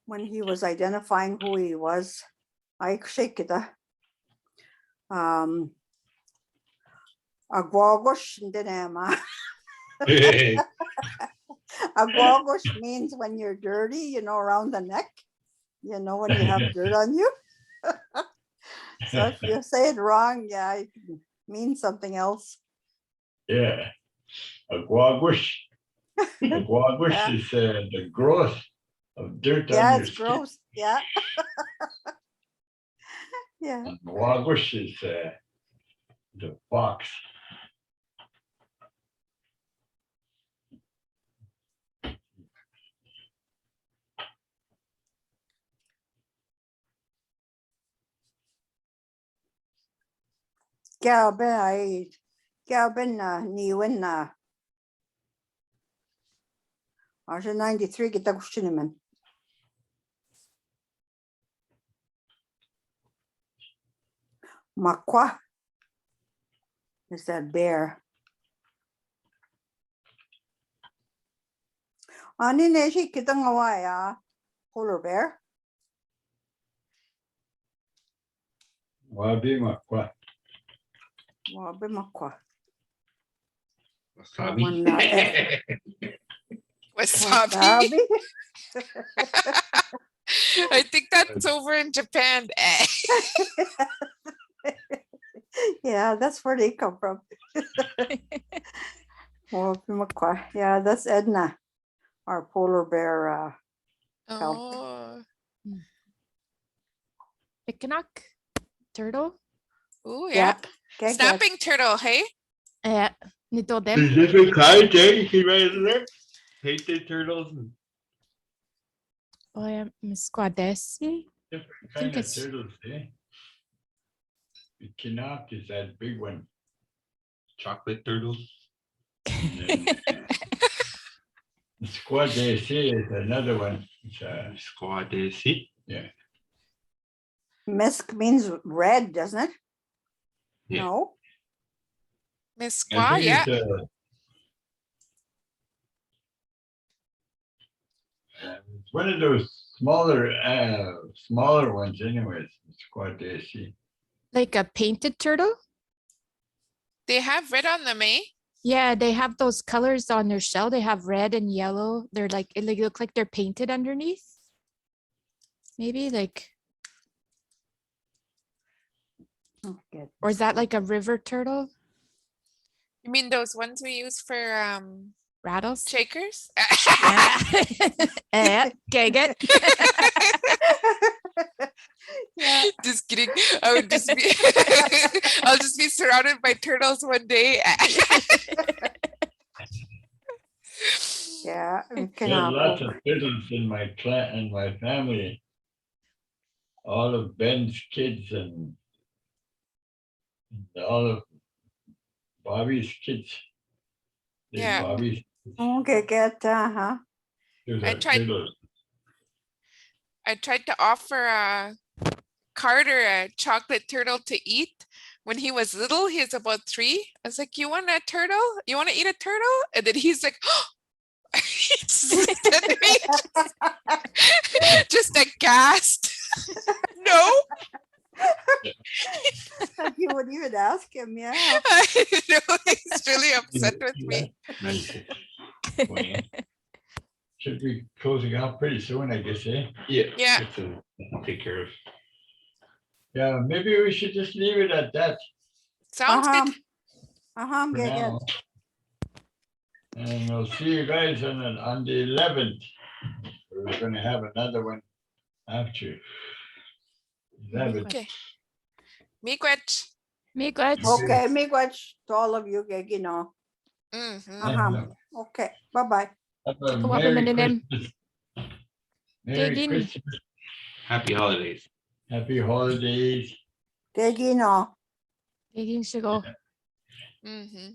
Speaker 2: when he was identifying who he was. I shake it. Agwagosh dinema. Agwagosh means when you're dirty, around the neck, when you have dirt on you. So if you say it wrong, yeah, it means something else.
Speaker 1: yeah. Agwagush. Agwagush
Speaker 2: Yeah.
Speaker 1: is the growth of dirt on
Speaker 2: Yeah,
Speaker 1: your
Speaker 2: it's
Speaker 1: skin.
Speaker 2: gross. Yeah. Yeah.
Speaker 1: And Wagush is the fox.
Speaker 2: Galben niwen na. 93 kita Gichigamigoon. Makwa is that bear. Ani neshi kita ngawaya polar bear.
Speaker 1: Wabi makwa.
Speaker 2: Wabi makwa.
Speaker 3: Wasabi.
Speaker 4: Wasabi.
Speaker 2: Wasabi.
Speaker 4: I think that's over in Japan.
Speaker 2: Yeah, that's where they come from. Wabi makwa. Yeah, that's Edna, our polar bear.
Speaker 4: Oh.
Speaker 6: Picanock turtle.
Speaker 4: Oh
Speaker 2: Yeah.
Speaker 4: yeah.
Speaker 2: Okay,
Speaker 4: Snapping turtle, hey?
Speaker 6: Yeah. Nito them.
Speaker 3: Different kinds, eh? You see right there? Painted turtles. And
Speaker 6: Oh yeah, Misquadesi.
Speaker 1: Different
Speaker 6: I think
Speaker 1: kind of
Speaker 6: it's-
Speaker 1: turtles, eh? The Kinok is that big one.
Speaker 3: chocolate turtles.
Speaker 1: And then, the squad they say is another one. It's
Speaker 3: Squad see.
Speaker 1: yeah.
Speaker 2: Misk means red, doesn't it?
Speaker 3: Yeah.
Speaker 2: No.
Speaker 4: Miss
Speaker 1: I
Speaker 4: Kwa,
Speaker 1: think
Speaker 4: yeah.
Speaker 1: it's one of those smaller ones anyways. Squad they see.
Speaker 6: Like a painted turtle.
Speaker 4: They have red on them, eh?
Speaker 6: Yeah, they have those colors on their shell. They have red and yellow. They're like, it look like they're painted underneath. Maybe like,
Speaker 2: Okay.
Speaker 6: Or is that like a river turtle?
Speaker 4: You mean those ones we use for
Speaker 6: Rattles?
Speaker 4: shakers?
Speaker 6: Get it?
Speaker 2: Yeah.
Speaker 4: Just kidding. I would just be I'll just be surrounded by turtles one day.
Speaker 2: Yeah, we can
Speaker 1: There's lots
Speaker 2: cook.
Speaker 1: of turtles in my clan and my family. All of Ben's kids and all of Bobby's kids. There's
Speaker 4: Yeah.
Speaker 1: Bobby's.
Speaker 2: Okay, get, uh-huh.
Speaker 1: There's
Speaker 4: I
Speaker 1: a
Speaker 4: tried-
Speaker 1: turtle.
Speaker 4: I tried to offer Carter a chocolate turtle to eat. When he was little, he was about 3. I was like, you want a turtle? You want to eat a turtle? And then he's like, he just looked at me, just aghast. No,
Speaker 2: You would even ask him, yeah.
Speaker 4: I know he's really upset with me.
Speaker 3: Nice.
Speaker 1: Should be closing out pretty soon, I guess, eh?
Speaker 3: Yeah.
Speaker 4: Yeah.
Speaker 3: That's take care of.
Speaker 1: Yeah, maybe we should just leave it at that
Speaker 4: Sounds
Speaker 2: Uh-huh.
Speaker 4: good.
Speaker 2: Uh-huh,
Speaker 1: for
Speaker 2: get,
Speaker 1: now. And we'll see you guys on the 11th. We're gonna have another one after 11th.
Speaker 4: Okay. Miigwech.
Speaker 6: Miigwech.
Speaker 2: Okay, miigwech to all of you, you know.
Speaker 4: Mhm.
Speaker 2: Uh-huh. Okay, bye-bye.
Speaker 1: Have a
Speaker 6: Take a walk,
Speaker 1: Merry
Speaker 6: Minimum.
Speaker 1: Christmas. Merry
Speaker 6: Gagin.
Speaker 1: Christmas.
Speaker 3: Happy holidays.
Speaker 1: Happy holidays.
Speaker 2: Take, you know.
Speaker 6: Gigishigo.
Speaker 4: Mhm.